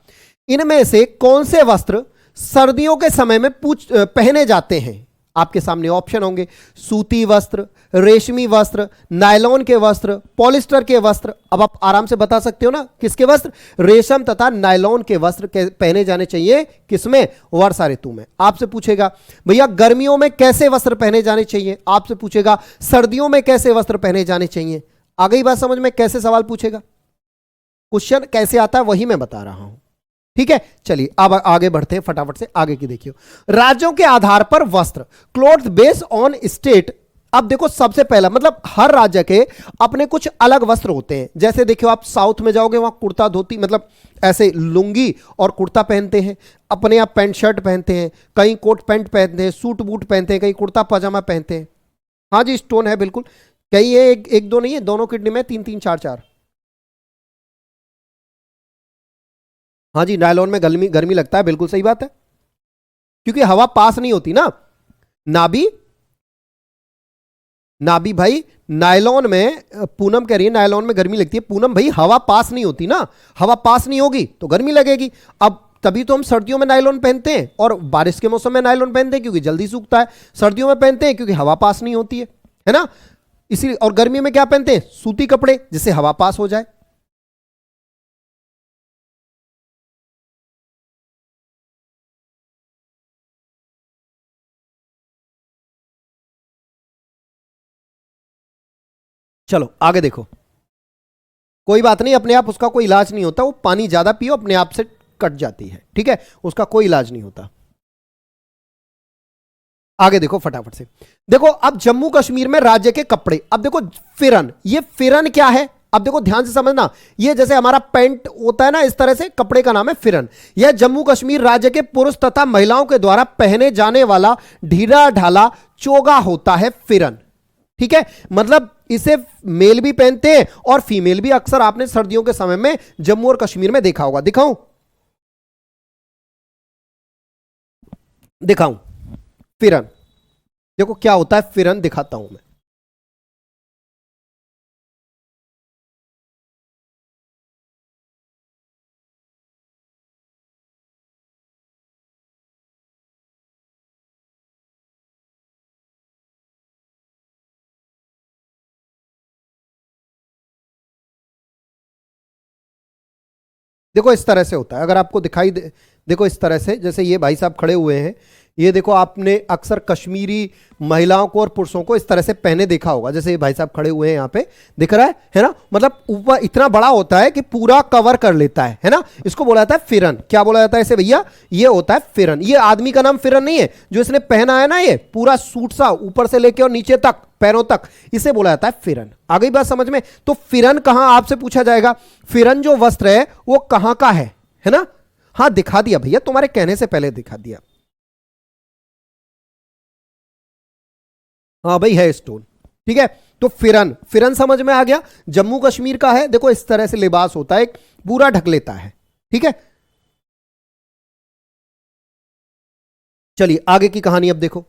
इनमें से कौन से वस्त्र सर्दियों के समय में पहने जाते हैं। आपके सामने ऑप्शन होंगे, सूती वस्त्र, रेशमी वस्त्र, नायलॉन के वस्त्र, पॉलिस्टर के वस्त्र। अब आप आराम से बता सकते हो ना किसके वस्त्र, रेशम तथा नायलॉन के वस्त्र पहने जाने चाहिए, किसमें, वर्षा ऋतु में। आपसे पूछेगा भैया गर्मियों में कैसे वस्त्र पहने जाने चाहिए, आपसे पूछेगा सर्दियों में कैसे वस्त्र पहने जाने चाहिए। आ गई बात समझ में, कैसे सवाल पूछेगा, क्वेश्चन कैसे आता है वही मैं बता रहा हूं। ठीक है, चलिए अब आगे बढ़ते हैं फटाफट से, आगे की देखियो। राज्यों के आधार पर वस्त्र, क्लोथ बेस्ड ऑन स्टेट। अब देखो सबसे पहला मतलब हर राज्य के अपने कुछ अलग वस्त्र होते हैं। जैसे देखियो आप साउथ में जाओगे वहां कुर्ता धोती मतलब ऐसे लुंगी और कुर्ता पहनते हैं, अपने आप पैंट शर्ट पहनते हैं, कहीं कोट पैंट पहनते हैं, सूट बूट पहनते हैं, कहीं कुर्ता पजामा पहनते हैं। हाँ जी स्टोन है बिल्कुल, कहीं ये एक दो नहीं है, दोनों किडनी में 3 3 4 4। हाँ जी नायलॉन में गर्मी गर्मी लगता है, बिल्कुल सही बात है, क्योंकि हवा पास नहीं होती ना। नाभि नाभि भाई, नायलॉन में, पूनम कह रही है नायलॉन में गर्मी लगती है। पूनम भाई हवा पास नहीं होती ना, हवा पास नहीं होगी तो गर्मी लगेगी। अब तभी तो हम सर्दियों में नायलॉन पहनते हैं और बारिश के मौसम में नायलॉन पहनते हैं क्योंकि जल्दी सूखता है। सर्दियों में पहनते हैं क्योंकि हवा पास नहीं होती है ना, इसीलिए। और गर्मी में क्या पहनते हैं, सूती कपड़े, जिससे हवा पास हो जाए। चलो आगे देखो, कोई बात नहीं, अपने आप उसका कोई इलाज नहीं होता, वो पानी ज्यादा पियो अपने आप से कट जाती है। ठीक है, उसका कोई इलाज नहीं होता। आगे देखो फटाफट से, देखो अब जम्मू कश्मीर में राज्य के कपड़े। अब देखो फिरन, ये फिरन क्या है, अब देखो ध्यान से समझना, ये जैसे हमारा पैंट होता है ना, इस तरह से कपड़े का नाम है फिरन। यह जम्मू कश्मीर राज्य के पुरुष तथा महिलाओं के द्वारा पहने जाने वाला ढीला ढाला चोगा होता है फिरन। ठीक है, मतलब इसे मेल भी पहनते हैं और फीमेल भी। अक्सर आपने सर्दियों के समय में जम्मू और कश्मीर में देखा होगा। दिखाऊं दिखाऊं फिरन, देखो क्या होता है फिरन, दिखाता हूं मैं। देखो इस तरह से होता है, अगर आपको दिखाई दे, देखो इस तरह से, जैसे ये भाई साहब खड़े हुए हैं, ये देखो आपने अक्सर कश्मीरी महिलाओं को और पुरुषों को इस तरह से पहने देखा होगा। जैसे ये भाई साहब खड़े हुए हैं यहाँ पे, दिख रहा है ना, मतलब ऊपर इतना बड़ा होता है कि पूरा कवर कर लेता है ना। इसको बोला जाता है फिरन। क्या बोला जाता है इसे भैया, ये होता है फिरन। ये आदमी का नाम फिरन नहीं है, जो इसने पहना है ना, ये पूरा सूट सा ऊपर से लेके और नीचे तक, पैरों तक, इसे बोला जाता है फिरन। आ गई बात समझ में? तो फिरन कहां, आपसे पूछा जाएगा फिरन जो वस्त्र है वो कहां का है ना। हाँ दिखा दिया भैया, तुम्हारे कहने से पहले दिखा दिया। हाँ भाई है स्टोन। ठीक है, तो फिरन, फिरन समझ में आ गया, जम्मू कश्मीर का है। देखो इस तरह से लिबास होता है, पूरा ढक लेता है। ठीक है, चलिए आगे की कहानी अब देखो।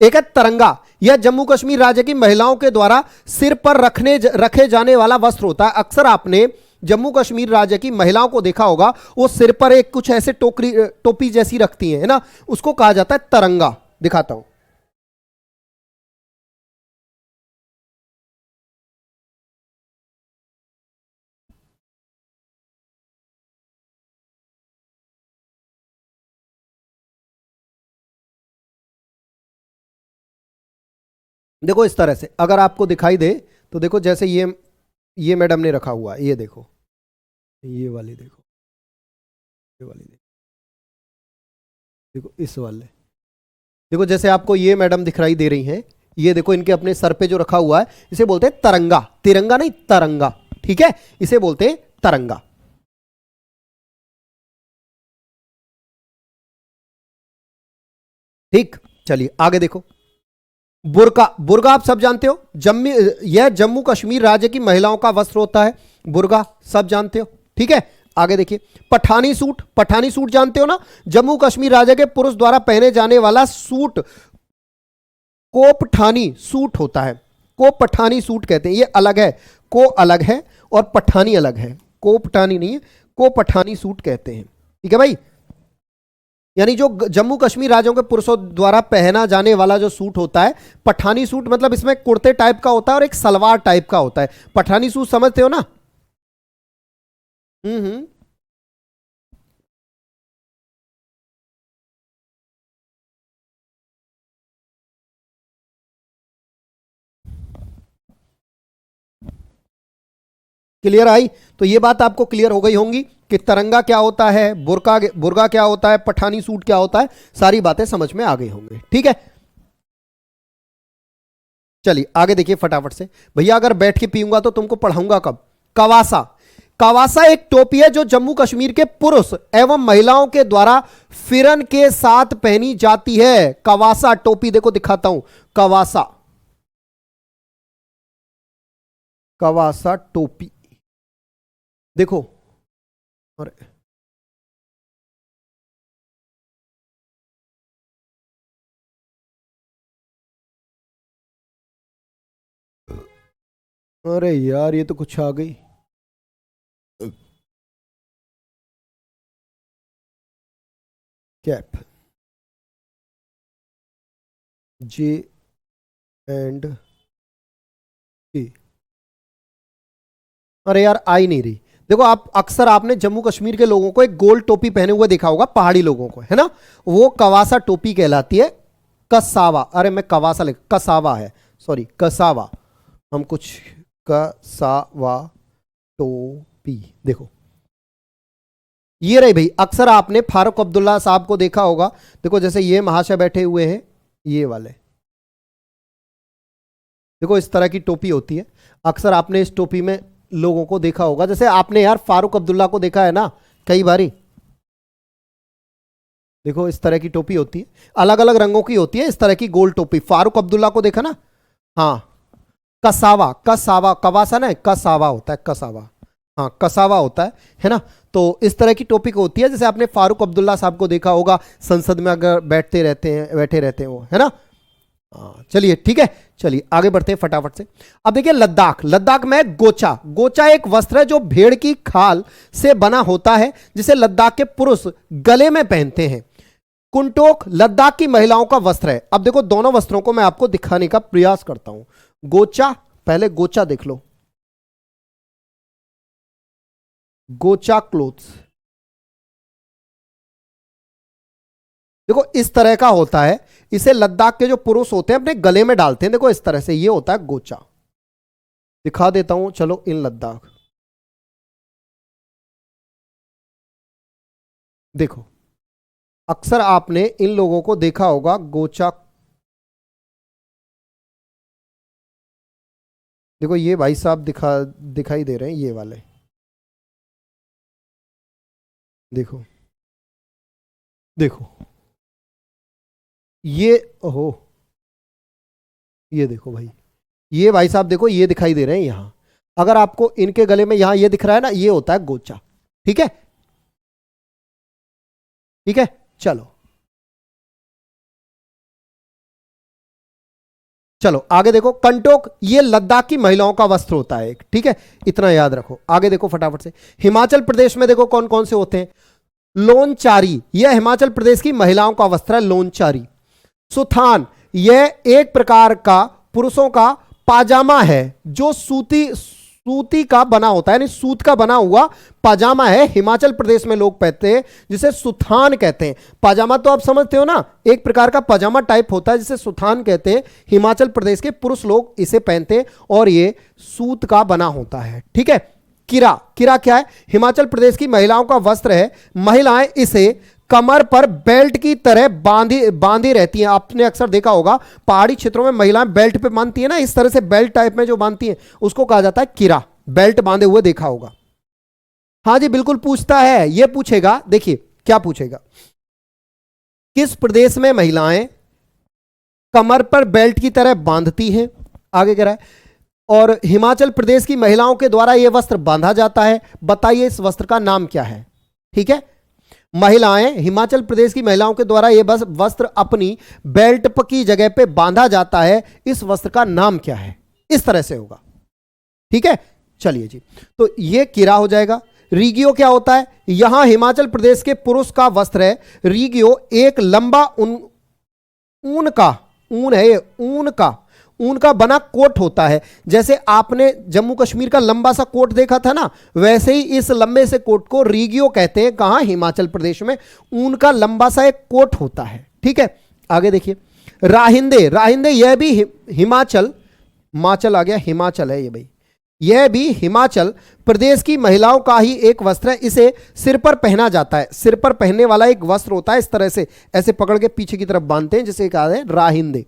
एक है तिरंगा। यह जम्मू कश्मीर राज्य की महिलाओं के द्वारा सिर पर रखे जाने वाला वस्त्र होता है। अक्सर आपने जम्मू कश्मीर राज्य की महिलाओं को देखा होगा, वो सिर पर एक कुछ ऐसे टोपी जैसी रखती हैं, है ना, उसको कहा जाता है तिरंगा। दिखाता हूं। देखो इस तरह से अगर आपको दिखाई दे तो देखो, जैसे ये मैडम ने रखा हुआ है, ये देखो, ये वाली देखो, ये वाली देखो, देखो इस वाले, देखो जैसे आपको ये मैडम दिखाई दे रही हैं, ये देखो इनके अपने सर पे जो रखा हुआ है, इसे बोलते हैं तिरंगा। तिरंगा नहीं, तिरंगा। ठीक है, इसे बोलते हैं तिरंगा। ठीक, चलिए आगे देखो। बुर्का, बुर्गा आप सब जानते हो, यह जम्मू कश्मीर राज्य की महिलाओं का वस्त्र होता है। बुर्गा सब जानते हो। ठीक है, आगे देखिए। पठानी सूट, पठानी सूट जानते हो ना, जम्मू कश्मीर राज्य के पुरुष द्वारा पहने जाने वाला सूट को पठानी सूट होता है। को पठानी सूट कहते हैं, ये अलग है, को अलग है और पठानी अलग है। को पठानी नहीं है, को पठानी सूट कहते हैं। ठीक है भाई, यानी जो जम्मू कश्मीर राज्यों के पुरुषों द्वारा पहना जाने वाला जो सूट होता है पठानी सूट, मतलब इसमें कुर्ते टाइप का होता है और एक सलवार टाइप का होता है। पठानी सूट समझते हो ना? हम्म। क्लियर आई? तो ये बात आपको क्लियर हो गई होंगी कि तिरंगा क्या होता है, बुर्का बुर्गा क्या होता है, पठानी सूट क्या होता है, सारी बातें समझ में आ गई होंगी। ठीक है, चलिए आगे देखिए फटाफट से। भैया अगर बैठ के पीऊंगा तो तुमको पढ़ाऊंगा कब? कवासा, कवासा एक टोपी है जो जम्मू कश्मीर के पुरुष एवं महिलाओं के द्वारा फिरन के साथ पहनी जाती है। कवासा टोपी, देखो दिखाता हूं, कवासा, कवासा टोपी देखो। अरे अरे यार, ये तो कुछ आ गई। कैप, जे एंड के, अरे यार आ ही नहीं रही। देखो आप अक्सर आपने जम्मू कश्मीर के लोगों को एक गोल टोपी पहने हुए देखा होगा, पहाड़ी लोगों को, है ना, वो कवासा टोपी कहलाती है। कसावा, अरे मैं कवासा लिख, कसावा है, सॉरी कसावा, हम कुछ, कसावा टोपी देखो। ये रही भाई, अक्सर आपने फारूक अब्दुल्ला साहब को देखा होगा, देखो जैसे ये महाशय बैठे हुए हैं, ये वाले, देखो इस तरह की टोपी होती है। अक्सर आपने इस टोपी में लोगों को देखा होगा, जैसे आपने यार फारूक अब्दुल्ला को देखा है ना कई बारी। देखो इस तरह की टोपी होती है, अलग अलग रंगों की होती है, इस तरह की गोल टोपी। फारूक अब्दुल्ला को देखा ना? हाँ, कसावा, कसावा, कवासा ना, कसावा होता है, कसावा, हाँ कसावा होता है ना। तो इस तरह की टोपी को होती है, जैसे आपने फारूक अब्दुल्ला साहब को देखा होगा, संसद में अगर बैठे रहते हैं वो, है ना। हाँ चलिए ठीक है, चलिए आगे बढ़ते हैं फटाफट से। अब देखिए लद्दाख, लद्दाख में गोचा, गोचा एक वस्त्र है जो भेड़ की खाल से बना होता है, जिसे लद्दाख के पुरुष गले में पहनते हैं। कुंटोक लद्दाख की महिलाओं का वस्त्र है। अब देखो दोनों वस्त्रों को मैं आपको दिखाने का प्रयास करता हूं। गोचा, पहले गोचा देख लो, गोचा क्लोथ्स, देखो इस तरह का होता है, इसे लद्दाख के जो पुरुष होते हैं अपने गले में डालते हैं। देखो इस तरह से ये होता है गोचा, दिखा देता हूं चलो इन लद्दाख, देखो अक्सर आपने इन लोगों को देखा होगा गोचा। देखो ये भाई साहब दिखाई दे रहे हैं, ये वाले देखो, देखो ये, ओहो, ये देखो भाई, ये भाई साहब देखो ये दिखाई दे रहे हैं यहां, अगर आपको इनके गले में यहां ये दिख रहा है ना, ये होता है गोचा। ठीक है, ठीक है, चलो चलो आगे देखो। कंटोक ये लद्दाख की महिलाओं का वस्त्र होता है एक, ठीक है, इतना याद रखो। आगे देखो फटाफट से, हिमाचल प्रदेश में देखो कौन कौन से होते हैं। लोनचारी, यह हिमाचल प्रदेश की महिलाओं का वस्त्र है, लोनचारी। सुथान, यह एक प्रकार का पुरुषों का पाजामा है जो सूती का बना होता है, यानी सूत का बना हुआ पाजामा है, हिमाचल प्रदेश में लोग पहनते हैं, जिसे सुथान कहते हैं। पाजामा तो आप समझते हो ना, एक प्रकार का पाजामा टाइप होता है जिसे सुथान कहते हैं। हिमाचल प्रदेश के पुरुष लोग इसे पहनते हैं और ये सूत का बना होता है। ठीक है, किरा, किरा क्या है? हिमाचल प्रदेश की महिलाओं का वस्त्र है। महिलाएं इसे कमर पर बेल्ट की तरह बांधी रहती हैं। आपने अक्सर देखा होगा पहाड़ी क्षेत्रों में महिलाएं बेल्ट पे बांधती है ना, इस तरह से बेल्ट टाइप में जो बांधती हैं उसको कहा जाता है किरा। बेल्ट बांधे हुए देखा होगा। हाँ जी बिल्कुल पूछता है, ये पूछेगा, देखिए क्या पूछेगा, किस प्रदेश में महिलाएं कमर पर बेल्ट की तरह बांधती हैं? आगे कह रहा है, और हिमाचल प्रदेश की महिलाओं के द्वारा यह वस्त्र बांधा जाता है, बताइए इस वस्त्र का नाम क्या है? ठीक है, महिलाएं, हिमाचल प्रदेश की महिलाओं के द्वारा यह वस्त्र अपनी बेल्ट की जगह पे बांधा जाता है, इस वस्त्र का नाम क्या है? इस तरह से होगा। ठीक है, चलिए जी, तो यह किरा हो जाएगा। रीगियो क्या होता है? यहां हिमाचल प्रदेश के पुरुष का वस्त्र है। रीगियो एक लंबा ऊन का बना कोट होता है। जैसे आपने जम्मू कश्मीर का लंबा सा कोट देखा था ना, वैसे ही इस लंबे से कोट को रीगियो कहते हैं। कहां? हिमाचल प्रदेश में ऊन का लंबा सा एक कोट होता है। ठीक है, आगे देखिए, राहिंदे, राहिंदे यह भी हिमाचल आ गया, हिमाचल है ये भाई, यह भी हिमाचल प्रदेश की महिलाओं का ही एक वस्त्र है। इसे सिर पर पहना जाता है, सिर पर पहनने वाला एक वस्त्र होता है, इस तरह से ऐसे पकड़ के पीछे की तरफ बांधते हैं, जिसे कहा है राहिंदे।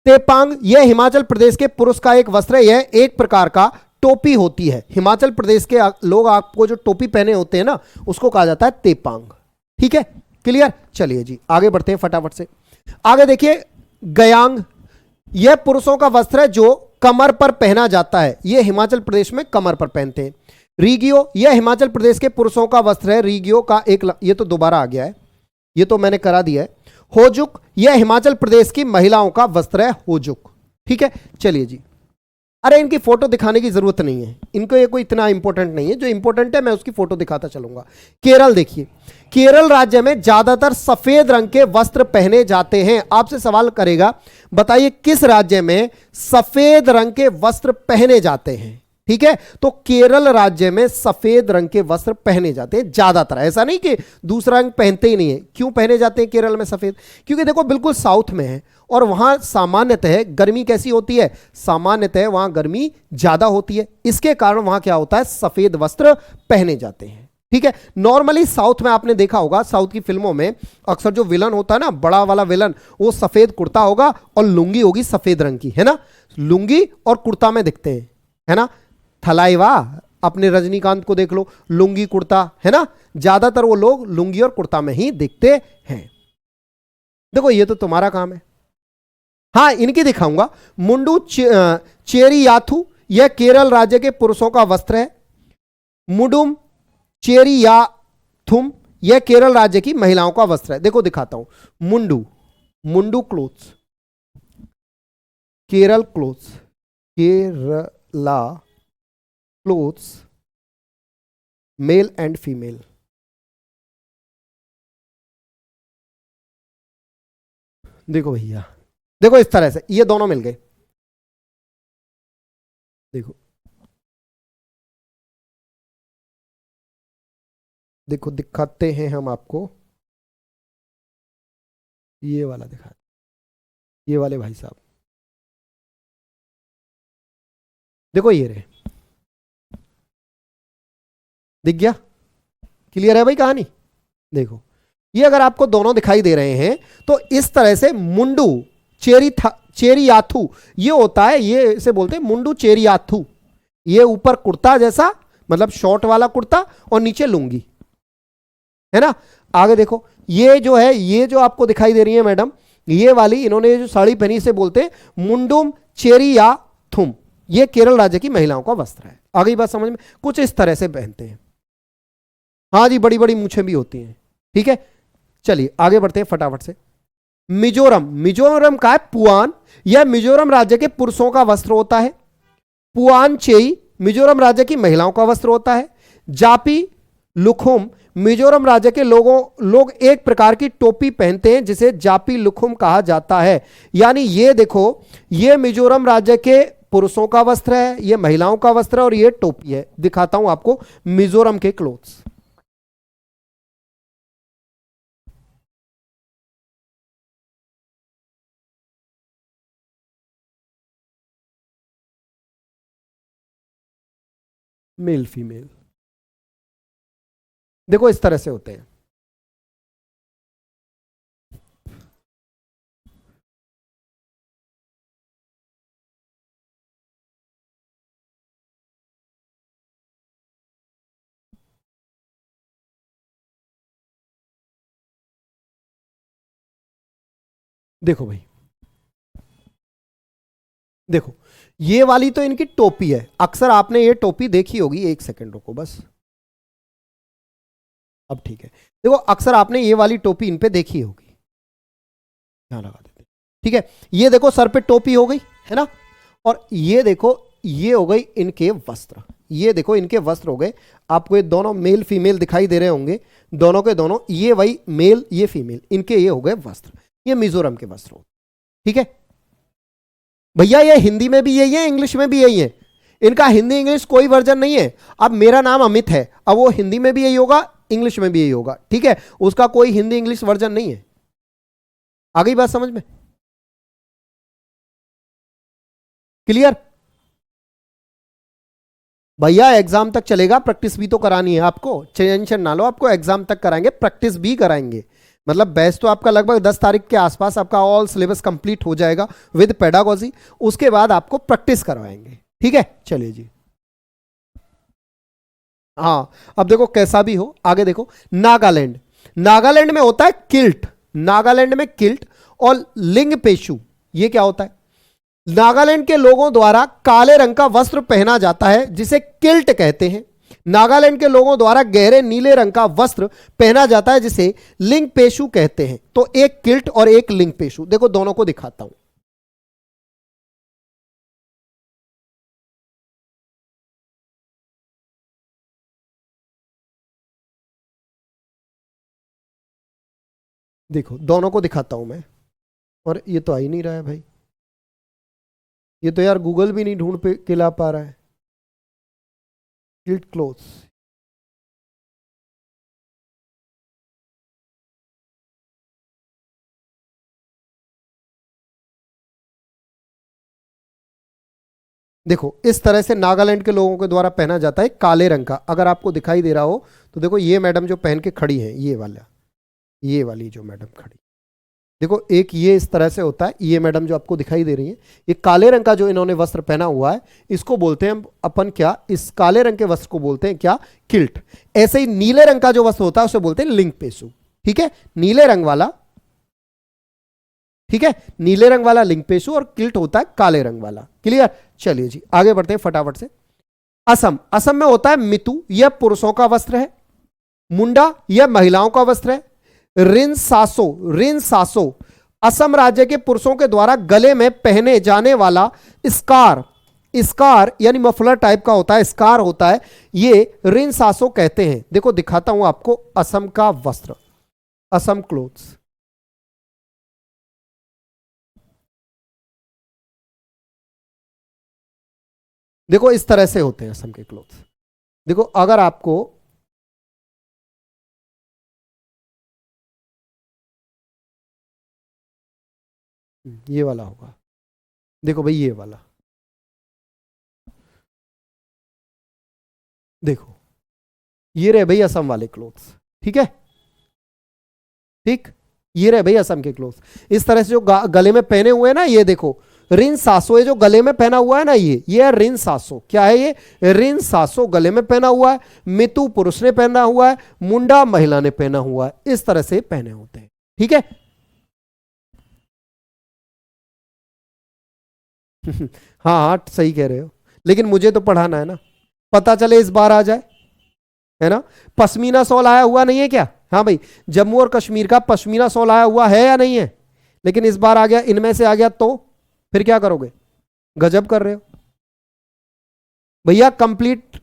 तेपांग, यह हिमाचल प्रदेश के पुरुष का एक वस्त्र है, यह एक प्रकार का टोपी होती है। हिमाचल प्रदेश के लोग आपको जो टोपी पहने होते हैं ना, उसको कहा जाता है तेपांग। ठीक है, क्लियर? चलिए जी आगे बढ़ते हैं फटाफट से। आगे देखिए, गयांग, यह पुरुषों का वस्त्र है जो कमर पर पहना जाता है, यह हिमाचल प्रदेश में कमर पर पहनते हैं। रीगियो, यह हिमाचल प्रदेश के पुरुषों का वस्त्र है, रीगियो का एक ये तो दोबारा आ गया है, ये तो मैंने करा दिया है। होजुक, यह हिमाचल प्रदेश की महिलाओं का वस्त्र है, होजुक। ठीक है, चलिए जी, अरे इनकी फोटो दिखाने की जरूरत नहीं है, इनको ये कोई इतना इंपॉर्टेंट नहीं है, जो इंपॉर्टेंट है मैं उसकी फोटो दिखाता चलूंगा। केरल देखिए, केरल राज्य में ज्यादातर सफेद रंग के वस्त्र पहने जाते हैं। आपसे सवाल करेगा, बताइए किस राज्य में सफेद रंग के वस्त्र पहने जाते हैं? ठीक है, तो केरल राज्य में सफेद रंग के वस्त्र पहने जाते हैं ज्यादातर, ऐसा नहीं कि दूसरा रंग पहनते ही नहीं है। क्यों पहने जाते हैं केरल में सफेद? क्योंकि देखो बिल्कुल साउथ में है और वहां सामान्यतः गर्मी कैसी होती है? सामान्यतः वहां गर्मी ज्यादा होती है, इसके कारण वहां क्या होता है? सफेद वस्त्र पहने जाते हैं। ठीक है, नॉर्मली साउथ में आपने देखा होगा, साउथ की फिल्मों में अक्सर जो विलन होता है ना, बड़ा वाला विलन, वो सफेद कुर्ता होगा और लुंगी होगी सफेद रंग की, है ना? लुंगी और कुर्ता में दिखते हैं, है ना? थलाइवा, अपने रजनीकांत को देख लो, लुंगी कुर्ता, है ना? ज्यादातर वो लोग लुंगी और कुर्ता में ही दिखते हैं। देखो ये तो तुम्हारा काम है। हाँ, इनकी दिखाऊंगा। मुंडू चेरियाथू, यह केरल राज्य के पुरुषों का वस्त्र है। मुडुम चेरियाथुम, यह केरल राज्य की महिलाओं का वस्त्र है। देखो दिखाता हूं, mundu clothes, Kerala clothes, Kerala clothes, male and female. देखो भैया, देखो इस तरह से ये दोनों मिल गए। देखो देखो दिखाते हैं हम आपको, ये वाला दिखा, ये वाले भाई साहब देखो, ये रहे, दिख गया? क्लियर है भाई कहानी? देखो ये अगर आपको दोनों दिखाई दे रहे हैं तो इस तरह से मुंडू चेरियाथू ये होता है, ये इसे बोलते हैं मुंडू चेरियाथू। ये ऊपर कुर्ता जैसा, मतलब शॉर्ट वाला कुर्ता और नीचे लुंगी, है ना? आगे देखो, ये जो है, ये जो आपको दिखाई दे रही है मैडम, ये वाली इन्होंने जो साड़ी पहनी, इसे बोलते हैं मुंडुम चेरियाथुम। ये केरल राज्य की महिलाओं का वस्त्र है। आ गई बात समझ में? कुछ इस तरह से पहनते हैं। हाँ जी, बड़ी बड़ी मूछें भी होती हैं। ठीक है, चलिए आगे बढ़ते हैं फटाफट से। मिजोरम, मिजोरम का है पुआन, यह मिजोरम राज्य के पुरुषों का वस्त्र होता है। पुआन चेई मिजोरम राज्य की महिलाओं का वस्त्र होता है। जापी लुखुम मिजोरम राज्य के लोग एक प्रकार की टोपी पहनते हैं जिसे जापी लुखुम कहा जाता है। यानी ये देखो, ये मिजोरम राज्य के पुरुषों का वस्त्र है, ये महिलाओं का वस्त्र है और ये टोपी है। दिखाता हूं आपको मिजोरम के क्लोथ्स। मेल फीमेल देखो इस तरह से होते हैं। देखो भाई, देखो ये वाली तो इनकी टोपी है, अक्सर आपने ये टोपी देखी होगी। एक सेकंड रुको बस, अब ठीक है। देखो अक्सर आपने ये वाली टोपी इन पे देखी होगी, यहां लगा देते। ठीक है, ये देखो सर पे टोपी हो गई है ना, और ये देखो ये हो गई इनके वस्त्र। ये देखो इनके वस्त्र हो गए। आपको ये दोनों मेल फीमेल दिखाई दे रहे होंगे, दोनों के दोनों, ये वही मेल ये फीमेल, इनके ये हो गए वस्त्र। ये मिजोरम के वस्त्र हो। ठीक है भैया, ये हिंदी में भी यही है, इंग्लिश में भी यही है। इनका हिंदी इंग्लिश कोई वर्जन नहीं है। अब मेरा नाम अमित है, अब वो हिंदी में भी यही होगा, इंग्लिश में भी यही होगा। ठीक है, उसका कोई हिंदी इंग्लिश वर्जन नहीं है। आ गई बात समझ में? क्लियर? भैया एग्जाम तक चलेगा, प्रैक्टिस भी तो करानी है आपको, टेंशन ना लो, आपको एग्जाम तक कराएंगे, प्रैक्टिस भी कराएंगे। मतलब बैच तो आपका लगभग 10 तारीख के आसपास आपका ऑल सिलेबस कंप्लीट हो जाएगा विद पेडागोजी। उसके बाद आपको प्रैक्टिस करवाएंगे। ठीक है, चलिए जी। हाँ, अब देखो कैसा भी हो, आगे देखो। नागालैंड, नागालैंड में होता है किल्ट, नागालैंड में किल्ट और लिंग पेशु। ये क्या होता है? नागालैंड के लोगों द्वारा काले रंग का वस्त्र पहना जाता है जिसे किल्ट कहते हैं। नागालैंड के लोगों द्वारा गहरे नीले रंग का वस्त्र पहना जाता है जिसे लिंग पेशु कहते हैं। तो एक किल्ट और एक लिंग पेशु, देखो दोनों को दिखाता हूं। देखो दोनों को दिखाता हूं मैं, और ये तो आ ही नहीं रहा है भाई, ये तो यार गूगल भी नहीं ढूंढ पे के ला पा रहा है। किल्ट क्लोथ्स, देखो इस तरह से नागालैंड के लोगों के द्वारा पहना जाता है काले रंग का। अगर आपको दिखाई दे रहा हो तो देखो ये मैडम जो पहन के खड़ी है, ये वाला, ये वाली जो मैडम खड़ी, देखो एक ये इस तरह से होता है। ये मैडम जो आपको दिखाई दे रही है, ये काले रंग का जो इन्होंने वस्त्र पहना हुआ है, इसको बोलते हैं अपन क्या, इस काले रंग के वस्त्र को बोलते हैं क्या, किल्ट। ऐसे ही नीले रंग का जो वस्त्र होता है उसे बोलते हैं लिंग पेशु। ठीक है, नीले रंग वाला, ठीक है, नीले रंग वाला लिंग पेशु और किल्ट होता है काले रंग वाला। क्लियर? चलिए जी आगे बढ़ते हैं फटाफट से। असम, असम में होता है मितु, यह पुरुषों का वस्त्र है। मुंडा, यह महिलाओं का वस्त्र है। रिन सासो, रिन सासो असम राज्य के पुरुषों के द्वारा गले में पहने जाने वाला स्कार, स्कार यानी मफलर टाइप का होता है, स्कार होता है, ये रिन सासो कहते हैं। देखो दिखाता हूं आपको असम का वस्त्र, असम क्लोथ्स। देखो इस तरह से होते हैं असम के क्लोथ्स। देखो अगर आपको, ये वाला होगा, देखो भाई ये वाला, देखो ये रहे भाई असम वाले क्लोथ्स। ठीक है, ठीक, ये रहे भाई असम के क्लोथ्स। इस तरह से जो गले में पहने हुए हैं ना, ये देखो रिन सासो, ये जो गले में पहना हुआ है ना, ये है रिन सासो। क्या है ये? रिन सासो गले में पहना हुआ है। मितु पुरुष ने पहना हुआ है, मुंडा महिला ने पहना हुआ है। इस तरह से पहने होते हैं। ठीक है हाँ हाँ सही कह रहे हो। लेकिन मुझे तो पढ़ाना है ना, पता चले इस बार आ जाए, है ना। पश्मीना शॉल आया हुआ नहीं है क्या? हाँ भाई, जम्मू और कश्मीर का पश्मीना शॉल आया हुआ है या नहीं है? लेकिन इस बार आ गया, इनमें से आ गया, तो फिर क्या करोगे? गजब कर रहे हो भैया। कंप्लीट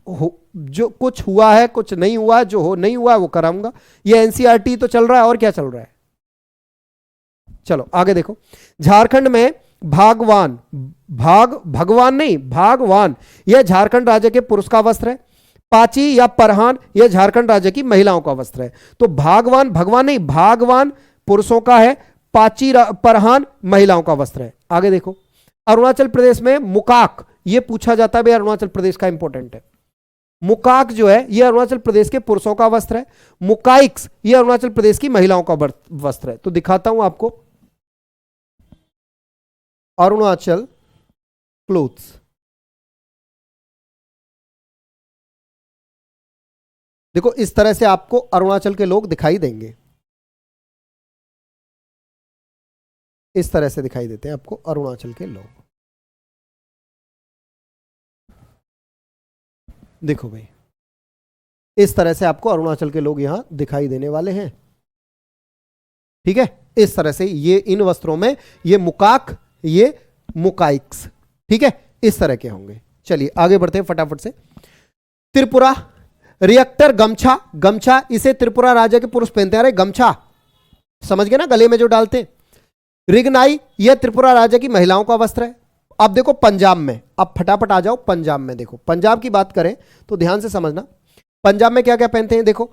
जो कुछ हुआ है, कुछ नहीं हुआ है, जो हो नहीं हुआ है वो कराऊंगा। ये एनसीईआरटी तो चल रहा है, और क्या चल रहा है। चलो आगे देखो। झारखंड में भागवान, भगवान नहीं, भागवान, यह झारखंड राज्य के पुरुष का वस्त्र है। पाची या परहान, यह झारखंड राज्य की महिलाओं का वस्त्र है। तो भागवान, भगवान नहीं, भागवान पुरुषों का है, पाची परहान महिलाओं का वस्त्र है। आगे देखो। अरुणाचल प्रदेश में मुकाक, यह पूछा जाता है भाई, अरुणाचल प्रदेश का इंपॉर्टेंट है। मुकाक जो है यह अरुणाचल प्रदेश के पुरुषों का वस्त्र है। मुकाइक्स यह अरुणाचल प्रदेश की महिलाओं का वस्त्र है। तो दिखाता हूं आपको अरुणाचल क्लोथ्स। देखो इस तरह से आपको अरुणाचल के लोग दिखाई देंगे, इस तरह से दिखाई देते हैं आपको अरुणाचल के लोग। देखो भाई, इस तरह से आपको अरुणाचल के लोग यहां दिखाई देने वाले हैं। ठीक है, इस तरह से ये इन वस्त्रों में ये मुकाक, ये मुकाइक्स, ठीक है, इस तरह के होंगे। चलिए आगे बढ़ते हैं फटाफट से। त्रिपुरा रिएक्टर गमछा, गमछा इसे त्रिपुरा राज्य के पुरुष पहनते हैं। अरे गमछा समझ गए ना, गले में जो डालते। रिगनाई यह त्रिपुरा राज्य की महिलाओं का वस्त्र है। अब देखो पंजाब में, अब फटाफट आ जाओ पंजाब में। देखो पंजाब की बात करें तो ध्यान से समझना, पंजाब में क्या क्या पहनते हैं। देखो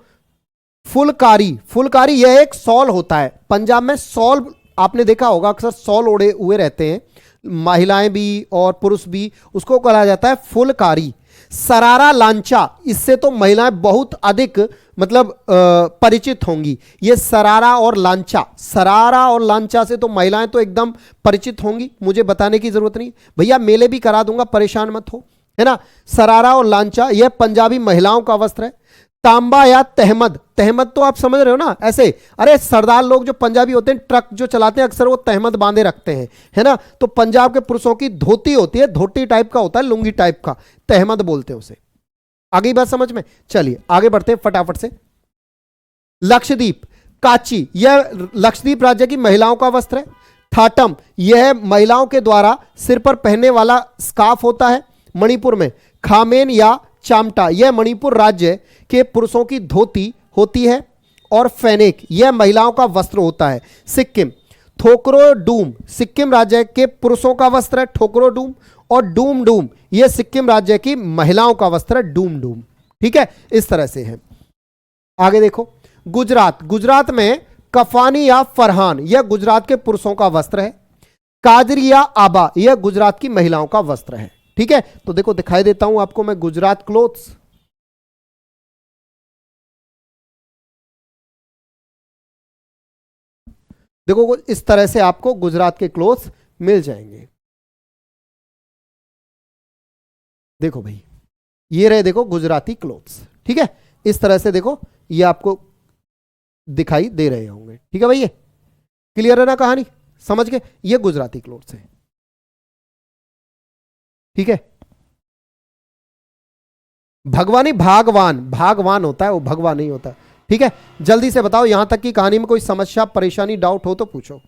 फुलकारी, फुलकारी यह एक सॉल होता है। पंजाब में सॉल आपने देखा होगा, अक्सर सॉल ओढ़े हुए रहते हैं, महिलाएं भी और पुरुष भी, उसको कहा जाता है फुलकारी। सरारा लांचा, इससे तो महिलाएं बहुत अधिक मतलब परिचित होंगी। ये सरारा और लांचा, सरारा और लांचा से तो महिलाएं तो एकदम परिचित होंगी, मुझे बताने की जरूरत नहीं भैया, मेले भी करा दूंगा, परेशान मत हो, है ना। सरारा और लांचा यह पंजाबी महिलाओं का वस्त्र है। तांबा या तहमद, तहमद तो आप समझ रहे हो ना, ऐसे अरे सरदार लोग जो पंजाबी होते हैं, ट्रक जो चलाते हैं, अक्सर वो तहमद बांधे रखते हैं, है ना। तो पंजाब के पुरुषों की धोती होती है, धोती टाइप का होता है, लुंगी टाइप का, तहमद बोलते हैं उसे। आगे बात समझ में। चलिए आगे बढ़ते हैं फटाफट से। लक्षद्वीप काची, यह लक्षद्वीप राज्य की महिलाओं का वस्त्र है। थाटम यह महिलाओं के द्वारा सिर पर पहनने वाला स्कार्फ होता है। मणिपुर में खामेन या चामटा, यह मणिपुर राज्य के पुरुषों की धोती होती है। और फेनेक यह महिलाओं का वस्त्र होता है। सिक्किम थोकरो डूम, सिक्किम राज्य के पुरुषों का वस्त्र है ठोकरो डूम। और डूम डूम यह सिक्किम राज्य की महिलाओं का वस्त्र है डूम डूम। ठीक है, इस तरह से है। आगे देखो गुजरात, गुजरात में कफानी या फरहान यह गुजरात के पुरुषों का वस्त्र है। काजरी या आबा यह गुजरात की महिलाओं का वस्त्र है। ठीक है, तो देखो दिखाई देता हूं आपको मैं गुजरात क्लोथ्स। देखो इस तरह से आपको गुजरात के क्लोथ्स मिल जाएंगे। देखो भाई ये रहे, देखो गुजराती क्लोथ्स। ठीक है, इस तरह से देखो ये आपको दिखाई दे रहे होंगे। ठीक है भाई, ये क्लियर है ना कहानी, समझ गए। ये गुजराती क्लोथ्स है। ठीक है, भगवानी भागवान, भागवान होता है वो, भगवान नहीं होता। ठीक है, जल्दी से बताओ यहां तक की कहानी में कोई समस्या परेशानी डाउट हो तो पूछो।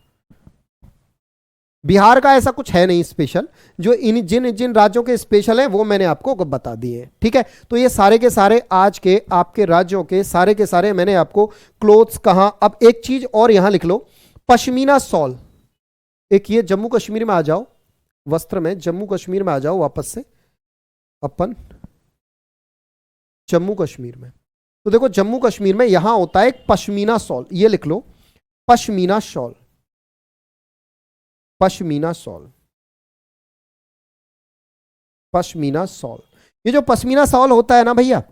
बिहार का ऐसा कुछ है नहीं स्पेशल, जो इन जिन जिन राज्यों के स्पेशल हैं वो मैंने आपको बता दिए। ठीक है, तो ये सारे के सारे आज के आपके राज्यों के सारे मैंने आपको क्लोथ्स कहा। अब एक चीज और यहां लिख लो, पश्मीना सॉल। एक ये जम्मू कश्मीर में आ जाओ, वस्त्र में जम्मू कश्मीर में आ जाओ वापस से अपन, जम्मू कश्मीर में। तो देखो जम्मू कश्मीर में यहां होता है एक पश्मीना सॉल, ये लिख लो pashmina shawl, pashmina shawl, pashmina shawl. ये जो पश्मीना सॉल होता है ना भैया,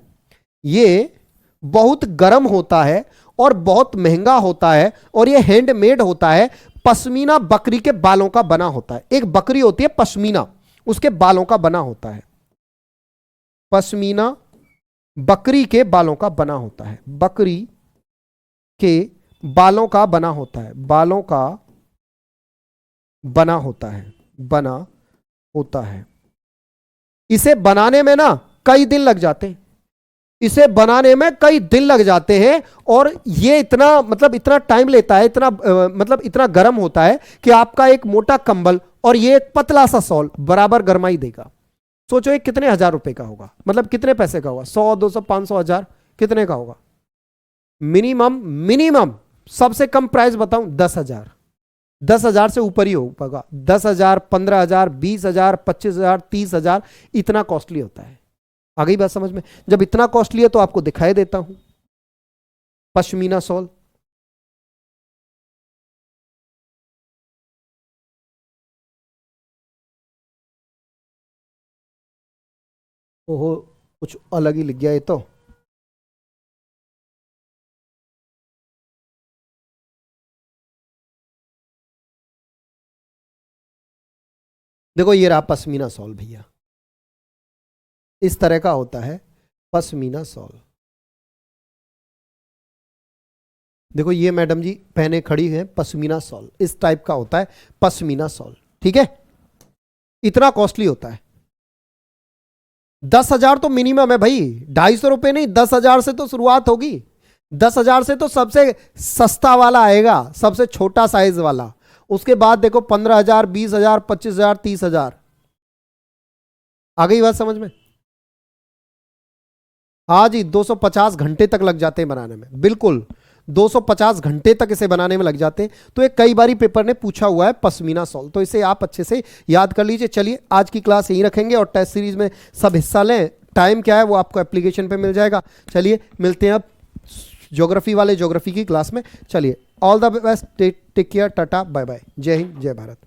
ये बहुत गर्म होता है और बहुत महंगा होता है, और ये हैंडमेड होता है। पश्मीना बकरी के बालों का बना होता है। एक बकरी होती है पश्मीना, उसके बालों का बना होता है। पश्मीना बकरी के बालों का बना होता है, बकरी के बालों का बना होता है, बालों का बना होता है, बना होता है। इसे बनाने में ना कई दिन लग जाते हैं, इसे बनाने में कई दिन लग जाते हैं। और ये इतना मतलब इतना टाइम लेता है, इतना मतलब इतना गर्म होता है कि आपका एक मोटा कंबल और ये एक पतला सा सॉल बराबर गर्माई देगा। सोचो ये कितने हजार रुपए का होगा, मतलब कितने पैसे का होगा, 100 200 500 1000 कितने का होगा? मिनिमम मिनिमम सबसे कम प्राइस बताऊं 10,000। 10,000 से ऊपर ही होगा, 10,000 15,000 20,000 25,000 30,000 इतना कॉस्टली होता है। आ गई बात समझ में? जब इतना कॉस्टली है तो आपको दिखाई देता हूं पश्मीना सॉल। ओहो, कुछ अलग ही लिख गया ये तो। देखो ये रहा पश्मीना सॉल भैया, इस तरह का होता है पश्मीना सॉल। देखो ये मैडम जी पहने खड़ी है पश्मीना सॉल, इस टाइप का होता है पश्मीना सॉल। ठीक है, इतना कॉस्टली होता है। 10,000 तो मिनिमम है भाई, 250 रुपए नहीं, 10,000 से तो शुरुआत होगी। 10,000 से तो सबसे सस्ता वाला आएगा, सबसे छोटा साइज वाला। उसके बाद देखो 15,000 20,000 25,000 30,000। आ गई बात समझ में? हाँ जी, 250 घंटे तक लग जाते हैं बनाने में, बिल्कुल 250 घंटे तक इसे बनाने में लग जाते हैं। तो एक कई बारी पेपर ने पूछा हुआ है पश्मीना सॉल, तो इसे आप अच्छे से याद कर लीजिए। चलिए आज की क्लास यहीं रखेंगे और टेस्ट सीरीज में सब हिस्सा लें। टाइम क्या है वो आपको एप्लीकेशन पे मिल जाएगा। चलिए मिलते हैं अब ज्योग्राफी वाले ज्योग्राफी की क्लास में। चलिए all the best, take care, tata bye bye, जय हिंद जय भारत।